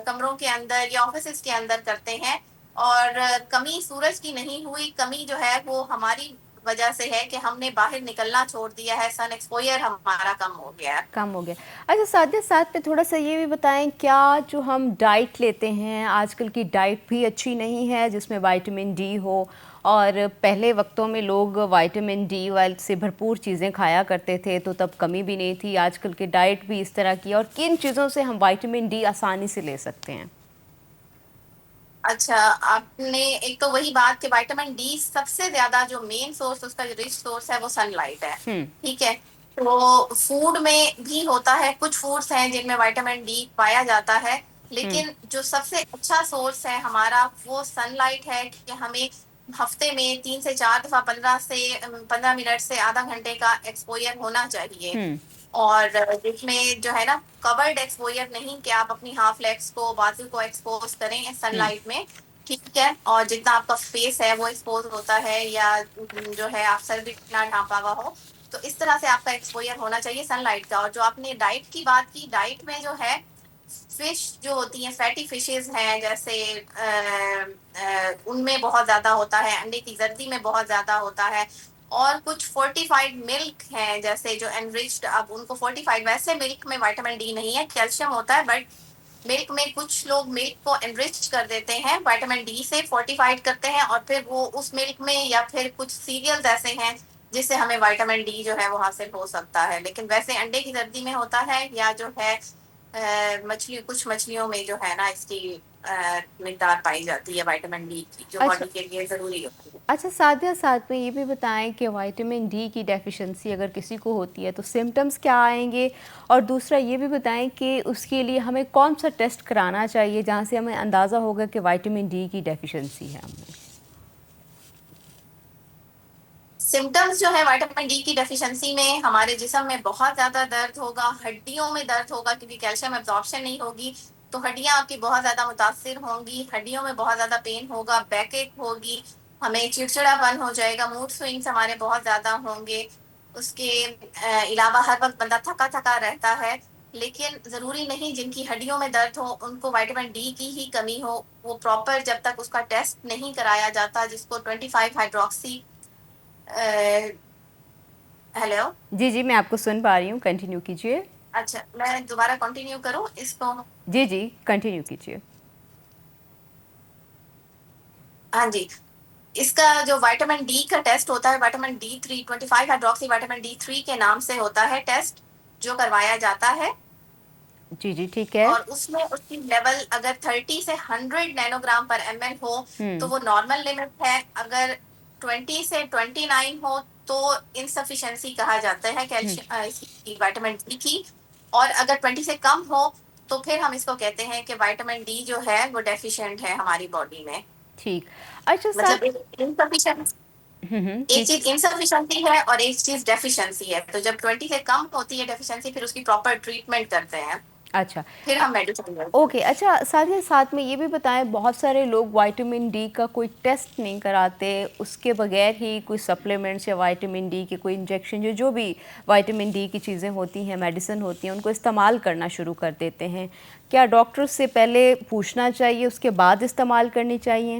کمروں کے اندر یا آفیسز کے اندر کرتے ہیں. اور کمی سورج کی نہیں ہوئی, کمی جو ہے وہ ہماری وجہ سے ہے کہ ہم نے باہر نکلنا چھوڑ دیا ہے, سن ایکسپوئر ہمارا کم ہو گیا ہے. کم ہو گیا. اچھا ساتھ ساتھ پہ تھوڑا سا یہ بھی بتائیں, کیا جو ہم ڈائٹ لیتے ہیں آج کل کی ڈائٹ بھی اچھی نہیں ہے جس میں وائٹامن ڈی ہو, اور پہلے وقتوں میں لوگ وائٹامن ڈی سے بھرپور چیزیں کھایا کرتے تھے تو تب کمی بھی نہیں تھی. آج کل کی ڈائٹ بھی اس طرح کی, اور کن چیزوں سے ہم وائٹامن ڈی آسانی سے لے سکتے ہیں؟ اچھا, آپ نے ایک تو وہی بات کہ وائٹامن ڈی سب سے زیادہ جو مین سورس, اس کا جو ریچ سورس ہے وہ سن لائٹ ہے. ٹھیک ہے, تو فوڈ میں بھی ہوتا ہے, کچھ فوڈس ہیں جن میں وائٹامن ڈی پایا جاتا ہے, لیکن جو سب سے اچھا سورس ہے ہمارا وہ سن لائٹ ہے. کہ ہمیں ہفتے میں 3 سے 4 دفعہ 15 منٹ سے آدھا گھنٹے کا ایکسپوئر ہونا چاہیے. اور جس میں جو ہے نا کورڈ ایکسپوئر نہیں کہ آپ اپنی ہاف لیگس کو, بازو کو ایکسپوز کریں سن لائٹ میں, ٹھیک ہے, اور جتنا آپ کا فیس ہے وہ ایکسپوز ہوتا ہے, یا جو ہے آپ سر بھی اتنا ڈھانپا ہوا ہو, تو اس طرح سے آپ کا ایکسپوئر ہونا چاہیے سن لائٹ کا. اور جو آپ نے ڈائٹ کی بات کی, ڈائٹ میں جو ہے فش جو ہوتی ہیں, فیٹی فشز ہیں جیسے ان میں بہت زیادہ ہوتا ہے, انڈے کی زردی میں بہت زیادہ ہوتا ہے, اور کچھ فورٹیفائڈ ملک ہیں جیسے جو انریچڈ, اب ان کو فورٹیفائڈ, ویسے ملک میں وائٹامن ڈی نہیں ہے, کیلشیم ہوتا ہے, بٹ ملک میں کچھ لوگ ملک کو انرچ کر دیتے ہیں, وائٹامن ڈی سے فورٹیفائڈ کرتے ہیں, اور پھر وہ اس ملک میں, یا پھر کچھ سیریلز ایسے ہیں جس سے ہمیں وائٹامن ڈی جو ہے وہ حاصل ہو سکتا ہے. لیکن ویسے انڈے کی زردی میں ہوتا ہے, یا جو ہے مچھلی, کچھ مچھلیوں میں جو ہے نا اس کی مقدار پائی جاتی ہے وائٹامن ڈی کی, جو اچھا باڈی کے لیے ضروری ہوتی ہے. اچھا ساتھ میں یہ بھی بتائیں کہ وائٹامن ڈی کی ڈیفیشنسی اگر کسی کو ہوتی ہے تو سمٹمز کیا آئیں گے, اور دوسرا یہ بھی بتائیں کہ اس کے لیے ہمیں کون سا ٹیسٹ کرانا چاہیے جہاں سے ہمیں اندازہ ہوگا کہ وائٹامن ڈی کی ڈیفیشنسی ہے ہمیں. سمٹمز جو ہے وائٹامن ڈی کی ڈیفیشنسی میں, ہمارے جسم میں بہت زیادہ درد ہوگا, ہڈیوں میں درد ہوگا کیونکہ کیلشیم ایبزارپشن نہیں ہوگی, تو ہڈیاں آپ کی بہت زیادہ متاثر ہوں گی, ہڈیوں میں بہت زیادہ پین ہوگا, بیک ایک ہوگی, ہمیں چڑچڑا پن ہو جائے گا, موڈ سوئنگس ہمارے بہت زیادہ ہوں گے. اس کے علاوہ ہر وقت بندہ تھکا تھکا رہتا ہے. لیکن ضروری نہیں جن کی ہڈیوں میں درد ہو ان کو وائٹامن ڈی کی ہی کمی ہو, وہ پراپر جب تک اس کا ٹیسٹ نہیں کرایا جاتا, جس کو 25 ہائیڈروکسی. ہیلو, جی میں آپ کو سن پا رہی ہوں, کنٹینیو کیجیے. اچھا, میں دوبارہ کنٹینیو کروں اس کو؟ جی کنٹینیو کیجیے. ہاں جی, اس کا جو وائٹامن ڈی کا ٹیسٹ ہوتا ہے, vitamin D3 25 hydroxy vitamin D3 کے نام سے ہوتا ہے ٹیسٹ, جو کروایا جاتا ہے. جی ٹھیک ہے. اور اس میں اس کی لیول اگر 30 سے 100 نینو گرام پر ایم ایل ہو تو وہ نارمل لمٹ ہے, اگر 20 سے 29 ہو تو انسفیشنسی کہا جاتا ہے کیلشیم وائٹامن ڈی کی, اور اگر 20 سے کم ہو تو پھر ہم اس کو کہتے ہیں کہ وائٹامن ڈی جو ہے وہ ڈیفیشینٹ ہے ہماری باڈی میں. ٹھیک, اچھا مطلب ساتھ ایک چیز انسفیشنسی ہے اور ایک چیز ڈیفیشنسی ہے, تو جب 20 سے کم ہوتی ہے ڈیفیشنسی, پھر اس کی پراپر ٹریٹمنٹ کرتے ہیں, اچھا پھر ہم میڈیسن کرتے ہیں. اوکے. اچھا ساتھ میں یہ بھی بتائیں, بہت سارے لوگ وائٹامن ڈی کا کوئی ٹیسٹ نہیں کراتے, اس کے بغیر ہی کوئی سپلیمنٹس یا وائٹامن ڈی کے کوئی انجیکشن جو بھی وائٹامن ڈی کی چیزیں ہوتی ہیں, میڈیسن ہوتی ہیں, ان کو استعمال کرنا شروع کر دیتے ہیں. کیا ڈاکٹر سے پہلے پوچھنا چاہیے, اس کے بعد استعمال کرنی چاہیے؟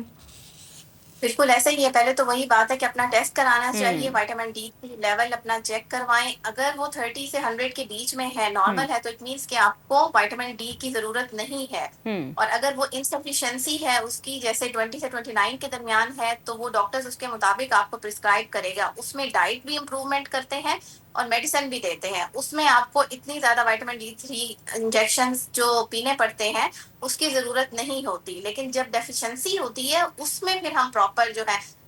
بالکل ایسا ہی ہے, پہلے تو وہی بات ہے کہ اپنا ٹیسٹ کرانا چاہیے, وائٹامن ڈی کی لیول اپنا چیک کروائیں, اگر وہ 30 سے 100 کے بیچ میں ہے, نارمل ہے, تو اٹ مینس کہ آپ کو وائٹامن ڈی کی ضرورت نہیں ہے. اور اگر وہ انسفیشنسی ہے اس کی, جیسے 20 سے 29 کے درمیان ہے, تو وہ ڈاکٹرز اس کے مطابق آپ کو پرسکرائب کرے گا. اس میں ڈائٹ بھی امپروومنٹ کرتے ہیں اور میڈیسن بھی دیتے ہیں, اس میں آپ کو اتنی زیادہ وائٹامن D3 انجیکشنز جو پینے پڑتے ہیں اس کی ضرورت نہیں ہوتی. لیکن جب ڈیفیشنسی ہوتی ہے اس میں پھر ہم پراپر جو ہے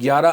11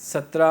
17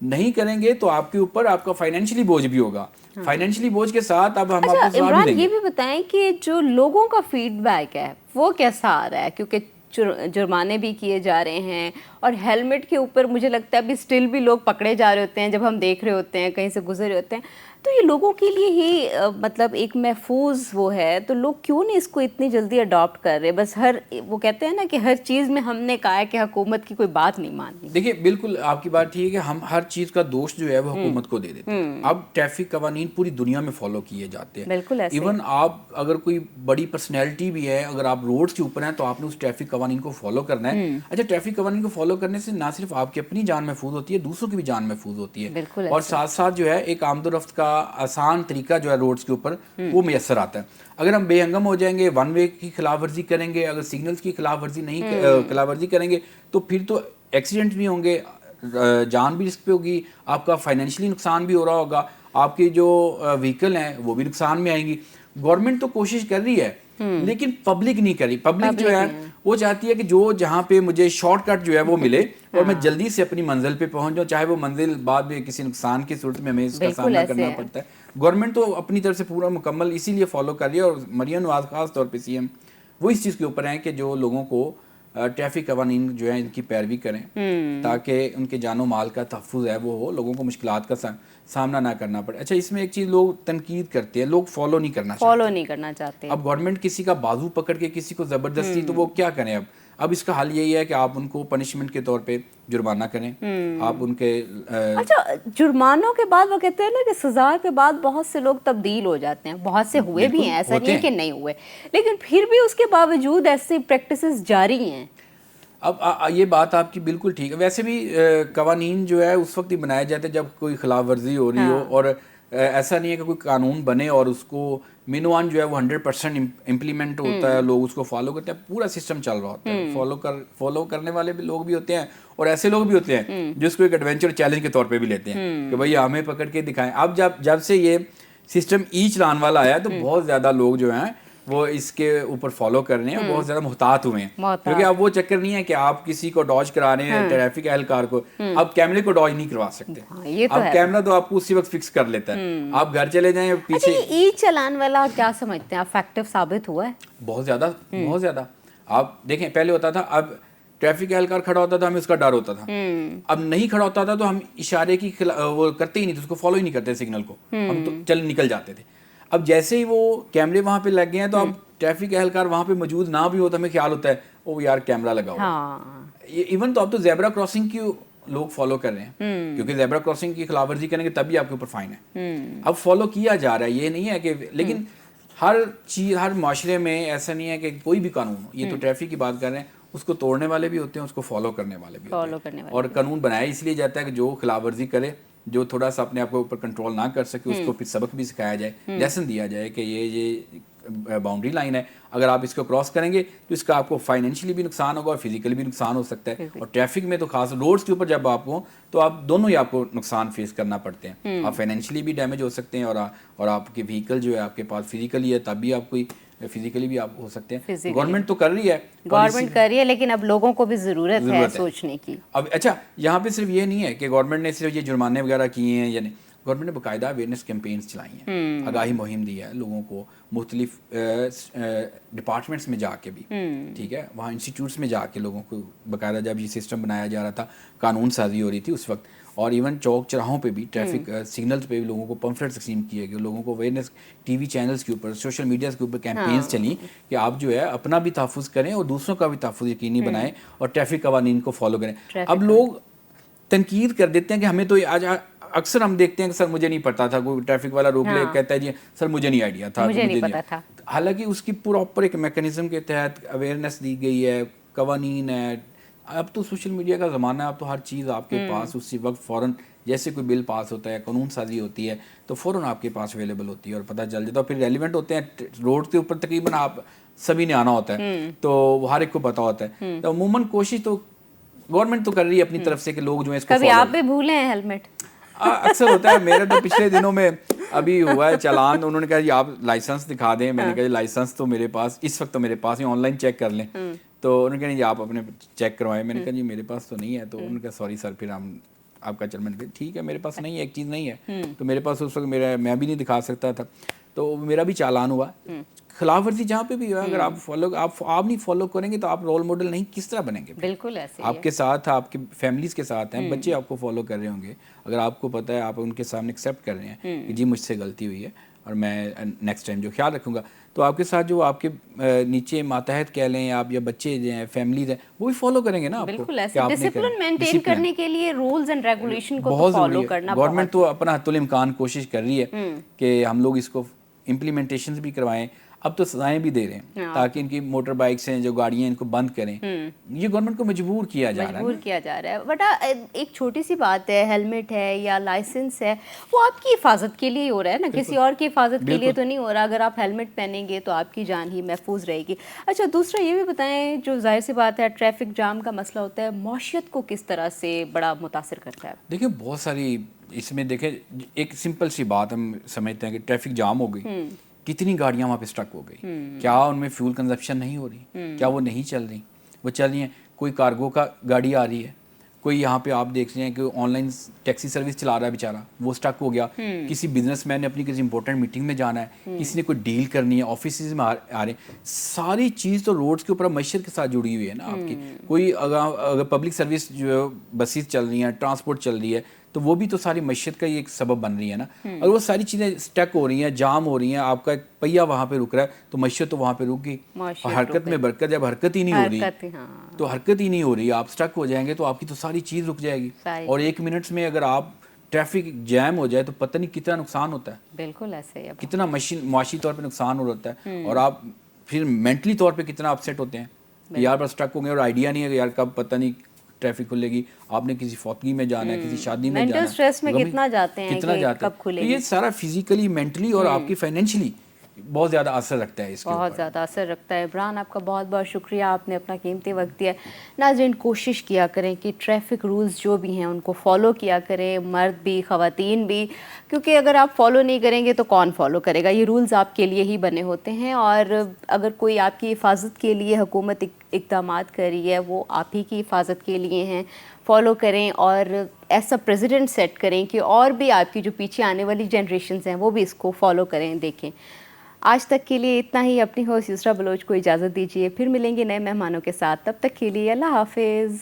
نہیں کریں گے تو آپ کے اوپر آپ کا فائنینشلی بوجھ بھی ہوگا. فائنینشلی بوجھ کے ساتھ اب ہم آپ کو سزا بھی دیں گے. یہ بھی بتائیں کہ جو لوگوں کا فیڈ بیک ہے وہ کیسا آ رہا ہے, کیونکہ جرمانے بھی کیے جا رہے ہیں اور ہیلمٹ کے اوپر مجھے لگتا ہے ابھی اسٹل بھی لوگ پکڑے جا رہے ہوتے ہیں جب ہم دیکھ رہے ہوتے ہیں کہیں سے گزر رہے ہوتے ہیں, تو یہ لوگوں کے لیے ہی مطلب ایک محفوظ وہ ہے, تو لوگ کیوں نہیں اس کو اتنی جلدی اڈاپٹ کر رہے؟ بس وہ کہتے ہیں نا کہ ہر چیز میں ہم نے کہا ہے کہ حکومت کی کوئی بات نہیں ماننی. دیکھیے بالکل آپ کی بات ٹھیک ہے, ہم ہر چیز کا دوش جو ہے وہ حکومت کو دے دیتے ہیں. اب ٹریفک قوانین پوری دنیا میں فالو کیے جاتے ہیں. بالکل ایسے ایون آپ اگر کوئی بڑی پرسنالٹی بھی ہے, اگر آپ روڈز کے اوپر ہیں تو آپ نے اس ٹریفک قوانین کو فالو کرنا ہے. اچھا, ٹریفک قوانین کو فالو کرنے سے نہ صرف آپ کی اپنی جان محفوظ ہوتی ہے, دوسروں کی بھی جان محفوظ ہوتی ہے, اور ساتھ ساتھ جو ہے ایک آمد و رفت کا آسان طریقہ جو ہے روڈز کے اوپر وہ میسر آتا ہے. اگر ہم بے ہنگم ہو جائیں گے, ون وے کی خلاف ورزی کریں گے, اگر سگنلز کی خلاف ورزی کریں گے تو پھر تو ایکسیڈنٹ بھی ہوں گے, جان بھی رسک پہ ہوگی, آپ کا فائنینشلی نقصان بھی ہو رہا ہوگا, آپ کی جو وہیکل ہیں وہ بھی نقصان میں آئیں گی. گورنمنٹ تو کوشش کر رہی ہے لیکن پبلک نہیں کری. پبلک جو ہے وہ چاہتی ہے کہ جو جہاں پہ مجھے شارٹ کٹ جو ہے وہ ملے اور میں جلدی سے اپنی منزل پہ پہنچ جاؤں, چاہے وہ منزل بعد میں کسی نقصان کی صورت میں ہمیں اس کا سامنا کرنا پڑتا ہے. گورنمنٹ تو اپنی طرف سے پورا مکمل اسی لیے فالو کر رہی ہے, اور مریم نواز خاص طور پہ سی ایم وہ اس چیز کے اوپر ہیں کہ جو لوگوں کو ٹریفک قوانین جو ہیں ان کی پیروی کریں تاکہ ان کے جان و مال کا تحفظ ہے وہ ہو, لوگوں کو مشکلات کا سامنا نہ کرنا پڑے. اچھا, اس میں ایک چیز لوگ تنقید کرتے ہیں, لوگ فالو نہیں کرنا چاہتے. اب گورنمنٹ کسی کا بازو پکڑ کے کسی کو زبردستی, تو وہ کیا کریں. اب اس کا حل یہی ہے کہ آپ ان کو پنشمنٹ کے طور پہ جرمانہ کریں. آپ ان کے اچھا, جرمانوں کے بعد وہ کہتے ہیں نا کہ سزا کے بعد بہت سے لوگ تبدیل ہو جاتے ہیں, بہت سے ہوئے بھی ہیں, ایسا نہیں ہے کہ نہیں ہوئے, لیکن پھر بھی اس کے باوجود ایسی پریکٹسز جاری ہیں. اب یہ بات آپ کی بالکل ٹھیک ہے. ویسے بھی قوانین جو ہے اس وقت ہی بنائے جاتے ہیں جب کوئی خلاف ورزی ہو رہی ہو, اور ایسا نہیں ہے کہ کوئی قانون بنے اور اس کو مینوان جو ہے وہ 100% امپلیمنٹ ہوتا ہے, لوگ اس کو فالو کرتے ہیں, پورا سسٹم چل رہا ہوتا ہے. فالو کرنے والے بھی لوگ بھی ہوتے ہیں اور ایسے لوگ بھی ہوتے ہیں جو اس کو ایک ایڈونچر چیلنج کے طور پہ بھی لیتے ہیں کہ بھائی ہمیں پکڑ کے دکھائیں. اب جب سے یہ سسٹم ای چلان والا آیا تو بہت زیادہ لوگ جو ہیں وہ اس کے اوپر فالو کر رہے ہیں اور بہت زیادہ محتاط ہوئے ہیں, کیونکہ اب وہ چکر نہیں ہے کہ آپ کسی کو ڈاج کرا رہے ہیں ٹریفک اہلکار کو, اب کیمرے کو ڈاج نہیں کروا سکتے. اب کیمرہ تو آپ کو اسی وقت فکس کر لیتا ہے, آپ گھر چلے جائیں پیچھے. ای چلان والا کیا سمجھتے ہیں آپ, افیکٹو ثابت ہوا ہے؟ بہت زیادہ. آپ دیکھیں پہلے ہوتا تھا, اب ٹریفک اہلکار کھڑا ہوتا تھا ہمیں اس کا ڈر ہوتا تھا, اب نہیں کھڑا ہوتا تھا تو ہم اشارے کی وہ کرتے ہی نہیں تھے, اس کو فالو ہی نہیں کرتے سگنل کو, ہم تو نکل جاتے تھے. اب جیسے ہی وہ کیمرے وہاں پہ لگ گئے ہیں تو اب ٹریفک اہلکار وہاں پہ موجود نہ بھی ہو تو ہمیں خیال ہوتا ہے او یار کیمرہ لگا ہوا. ایون تو اب تو زیبرا کراسنگ کی لوگ فالو کر رہے ہیں, کیونکہ زیبرا کراسنگ کی خلاف ورزی کریں گے تبھی آپ کے اوپر فائن ہے. اب فالو کیا جا رہا ہے, یہ نہیں ہے کہ, لیکن ہر چیز ہر معاشرے میں ایسا نہیں ہے کہ کوئی بھی قانون ہو, یہ تو ٹریفک کی بات کر رہے ہیں, اس کو توڑنے والے بھی ہوتے ہیں, اس کو فالو کرنے والے بھی ہوتے ہیں. اور قانون بنایا اس لیے جاتا ہے کہ جو خلاف ورزی کرے, جو تھوڑا سا اپنے آپ کو اوپر کنٹرول نہ کر سکے, اس کو پھر سبق بھی سکھایا جائے, لیسن دیا جائے کہ یہ باؤنڈری لائن ہے, اگر آپ اس کو کراس کریں گے تو اس کا آپ کو فائنینشلی بھی نقصان ہوگا اور فزیکلی بھی نقصان ہو سکتا ہے. اور ٹریفک میں تو خاص روڈز کے اوپر جب آپ ہوں تو آپ دونوں ہی آپ کو نقصان فیس کرنا پڑتے ہیں, آپ فائنینشلی بھی ڈیمیج ہو سکتے ہیں اور آپ کی وہیکل جو ہے آپ کے پاس فزیکلی ہے تب بھی آپ کوئی فزیکلی بھی آپ ہو سکتے ہیں. گورنمنٹ تو کر رہی ہے, لیکن اب لوگوں کو بھی ضرورت ہے سوچنے کی. اب اچھا, یہاں پہ صرف یہ نہیں ہے کہ گورنمنٹ نے صرف یہ جرمانے وغیرہ کیے ہیں, یعنی گورنمنٹ نے باقاعدہ اویئرنیس کیمپینز چلائی ہیں, آگاہی مہم دی ہے لوگوں کو, مختلف ڈپارٹمنٹس میں جا کے بھی, ٹھیک ہے, وہاں انسٹیٹیوٹس میں جا کے لوگوں کو باقاعدہ جب یہ سسٹم بنایا جا رہا تھا, قانون سازی ہو رہی تھی اس وقت, اور ایون چوک چراہوں پہ بھی ٹریفک سگنلز پہ بھی لوگوں کو پمفلٹ تقسیم کیے گئے, لوگوں کو اویئرنیس ٹی وی چینلز کے اوپر, سوشل میڈیاز کے اوپر کیمپینز چلیں کہ آپ جو ہے اپنا بھی تحفظ کریں اور دوسروں کا بھی تحفظ یقینی بنائیں اور ٹریفک قوانین کو فالو کریں. اب لوگ تنقید کر دیتے ہیں کہ ہمیں تو آج اکثر ہم دیکھتے ہیں کہ سر مجھے نہیں پتا تھا, کوئی ٹریفک والا روک لے کہتا ہے جی سر مجھے نہیں آئیڈیا تھا, مجھے نہیں پتا تھا. حالانکہ اس کی پراپر ایک میکینزم کے تحت اویئرنیس دی گئی ہے, قوانین ہے. اب تو سوشل میڈیا کا زمانہ ہے, اب تو ہر چیز آپ کے پاس اسی وقت فوراً, جیسے کوئی بل پاس ہوتا ہے, قانون سازی ہوتی ہے تو فوراً آپ کے پاس اویلیبل ہوتی ہے اور پتہ چل جاتا ہے. پھر ریلیونٹ ہوتے ہیں روڈ کے اوپر, تقریباً آپ سبھی نے آنا ہوتا ہے تو ہر ایک کو پتہ ہوتا ہے. تو عموماً کوشش تو گورنمنٹ تو کر رہی ہے اپنی طرف سے کہ لوگ جو ہیں اس کو, کبھی آپ بھی بھولے ہیں ہیلمٹ؟ اکثر ہوتا ہے. میرے تو پچھلے دنوں میں ابھی ہوا ہے چالان, انہوں نے کہا جی آپ لائسنس دکھا دیں, میں نے کہا جی لائسنس تو میرے پاس اس وقت تو میرے پاس ہی, آن لائن چیک کر لیں. تو انہوں نے کہا جی آپ اپنے چیک کروائیں, میں نے کہا جی میرے پاس تو نہیں ہے. تو انہوں نے کہا سوری سر, پھر ہم آپ کا چل میں نے کہا ٹھیک ہے میرے پاس نہیں ہے, ایک چیز نہیں ہے تو میرے پاس اس وقت میں بھی نہیں دکھا سکتا تھا, تو میرا بھی چالان ہوا. خلاف ورزی جہاں پہ بھی ہوا, اگر آپ نہیں فالو کریں گے تو آپ رول ماڈل نہیں کس طرح بنیں گے؟ بالکل ایسے آپ کے ساتھ, آپ کے فیملیز کے ساتھ ہیں, بچے آپ کو فالو کر رہے ہوں گے, اگر آپ کو پتہ ہے آپ ان کے سامنے ایکسیپٹ کر رہے ہیں کہ جی مجھ سے غلطی ہوئی ہے اور میں نیکسٹ ٹائم جو خیال رکھوں گا, تو آپ کے ساتھ جو آپ کے نیچے ماتحت کہہ لیں آپ, یا بچے جو ہیں فیملیز ہیں, وہ بھی فالو کریں گے نا آپ کو. بالکل ایسے ڈسپلن مینٹین کرنے کے لیے رولز اینڈ ریگولیشن کو تو فالو کرنا گورنمنٹ تو اپنا حت الامکان کوشش کر رہی ہے کہ ہم لوگ اس کو امپلیمنٹیشنز بھی کروائیں. اب تو سزائیں بھی دے رہے ہیں تاکہ ان کی موٹر بائکس ہیں جو گاڑیاں ان کو بند کریں. یہ گورنمنٹ کو مجبور کیا جا رہا ہے. بٹ ایک چھوٹی سی بات ہے, ہیلمٹ ہے یا لائسنس ہے, وہ آپ کی حفاظت کے لیے ہو رہا ہے نا, کسی اور کی حفاظت کے لیے تو نہیں ہو رہا. اگر آپ ہیلمٹ پہنیں گے تو آپ کی جان ہی محفوظ رہے گی. اچھا دوسرا یہ بھی بتائیں, جو ظاہر سی بات ہے ٹریفک جام کا مسئلہ ہوتا ہے, معاشیت کو کس طرح سے بڑا متاثر کرتا ہے؟ دیکھیں بہت ساری اس میں دیکھیں, ایک سمپل سی بات ہم سمجھتے ہیں کہ ٹریفک جام ہو گئی, کتنی گاڑیاں وہاں پہ اسٹک ہو گئی, کیا ان میں فیول کنزپشن نہیں ہو رہی, کیا وہ نہیں چل رہی؟ وہ چل رہی ہیں. کوئی کارگو کا گاڑی آ رہی ہے, کوئی یہاں پہ آپ دیکھ رہے ہیں کہ آن لائن ٹیکسی سروس چلا رہا ہے بیچارہ, وہ اسٹک ہو گیا. کسی بزنس مین نے اپنی کسی امپورٹنٹ میٹنگ میں جانا ہے, کسی نے کوئی ڈیل کرنی ہے, آفیسز میں آ رہے ہیں, ساری چیز تو روڈز کے اوپر معیشت کے ساتھ جڑی ہوئی ہے نا آپ کی. کوئی اگر پبلک سروس جو بسیز چل رہی ہیں, ٹرانسپورٹ چل رہی ہے, تو وہ بھی تو ساری معیشت کا ہی ایک سبب بن رہی ہے نا. اور وہ ساری چیزیں اسٹک ہو رہی ہیں, جام ہو رہی ہیں, آپ کا ایک پہیہ وہاں پہ رک رہا ہے, تو معیشت تو وہاں پہ رک گئی. اور حرکت میں برکت, جب حرکت ہی نہیں ہو رہی تو حرکت ہی نہیں ہو رہی, آپ اسٹک ہو جائیں گے تو آپ کی تو ساری چیز رک جائے گی. اور 1 منٹ میں اگر آپ ٹریفک جیم ہو جائے تو پتہ نہیں کتنا نقصان ہوتا ہے. بالکل ایسے ہی, کتنا معاشی طور پہ نقصان ہو رہتا ہے, اور آپ پھر مینٹلی طور پہ کتنا اپسیٹ ہوتے ہیں کہ یار بس اسٹک ہوں گے اور آئیڈیا نہیں ہے کہ یار کب پتہ نہیں ٹریفک کھلے گی. آپ نے کسی فوتگی میں جانا ہے, کسی شادی میں جانا ہے, مینٹل سٹریس میں کتنا جاتے ہیں کہ کب کھلے گی. یہ سارا فزیکلی, مینٹلی اور آپ کی فائنینشلی بہت زیادہ اثر رکھتا ہے, اس کے بہت زیادہ اثر رکھتا ہے. عمران آپ کا بہت بہت شکریہ, آپ نے اپنا قیمتی وقت دیا. ناظرین کوشش کیا کریں کہ ٹریفک رولز جو بھی ہیں ان کو فالو کیا کریں, مرد بھی خواتین بھی, کیونکہ اگر آپ فالو نہیں کریں گے تو کون فالو کرے گا. یہ رولز آپ کے لیے ہی بنے ہوتے ہیں, اور اگر کوئی آپ کی حفاظت کے لیے حکومت اقدامات کر رہی ہے وہ آپ ہی کی حفاظت کے لیے ہیں. فالو کریں اور ایسا پریزیڈنٹ سیٹ کریں کہ اور بھی آپ کی جو پیچھے آنے والی جنریشنز ہیں وہ بھی اس کو فالو کریں. دیکھیں آج تک کے لیے اتنا ہی. اپنی ہوسٹ یسریٰ بلوچ کو اجازت دیجیے, پھر ملیں گے نئے مہمانوں کے ساتھ. تب تک کے لیے اللہ حافظ.